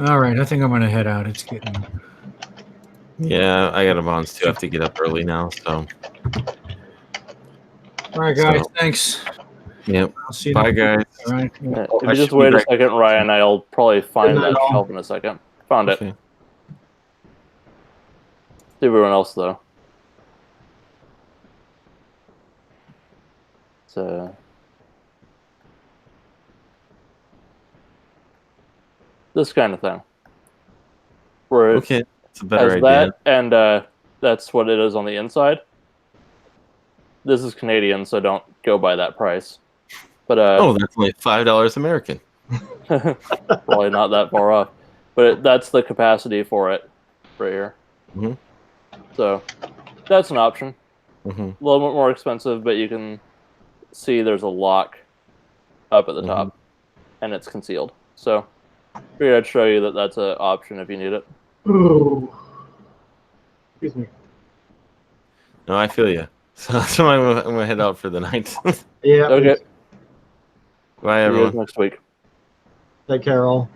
All right. I think I'm gonna head out. It's getting. Yeah, I got a bounce too. I have to get up early now. So. All right, guys. Thanks. Yep. I'll see you. Bye, guys. All right. If you just wait a second, Ryan, I'll probably find that shelf in a second. Found it. Everyone else though. So this kind of thing, where Okay, it's a it better has idea. that, and that's what it is on the inside. This is Canadian, so don't go by that price. But Oh, that's like $5 American. probably not that far off. But that's the capacity for it right here. Mm-hmm. So that's an option. Mm-hmm. A little bit more expensive, but you can see there's a lock up at the top, and it's concealed. So figured I'd show you that that's an option if you need it. Ooh. Excuse me. No, I feel you. So I'm gonna head out for the night. Yeah. Okay. Bye, See you guys everyone. next week. Take care, all.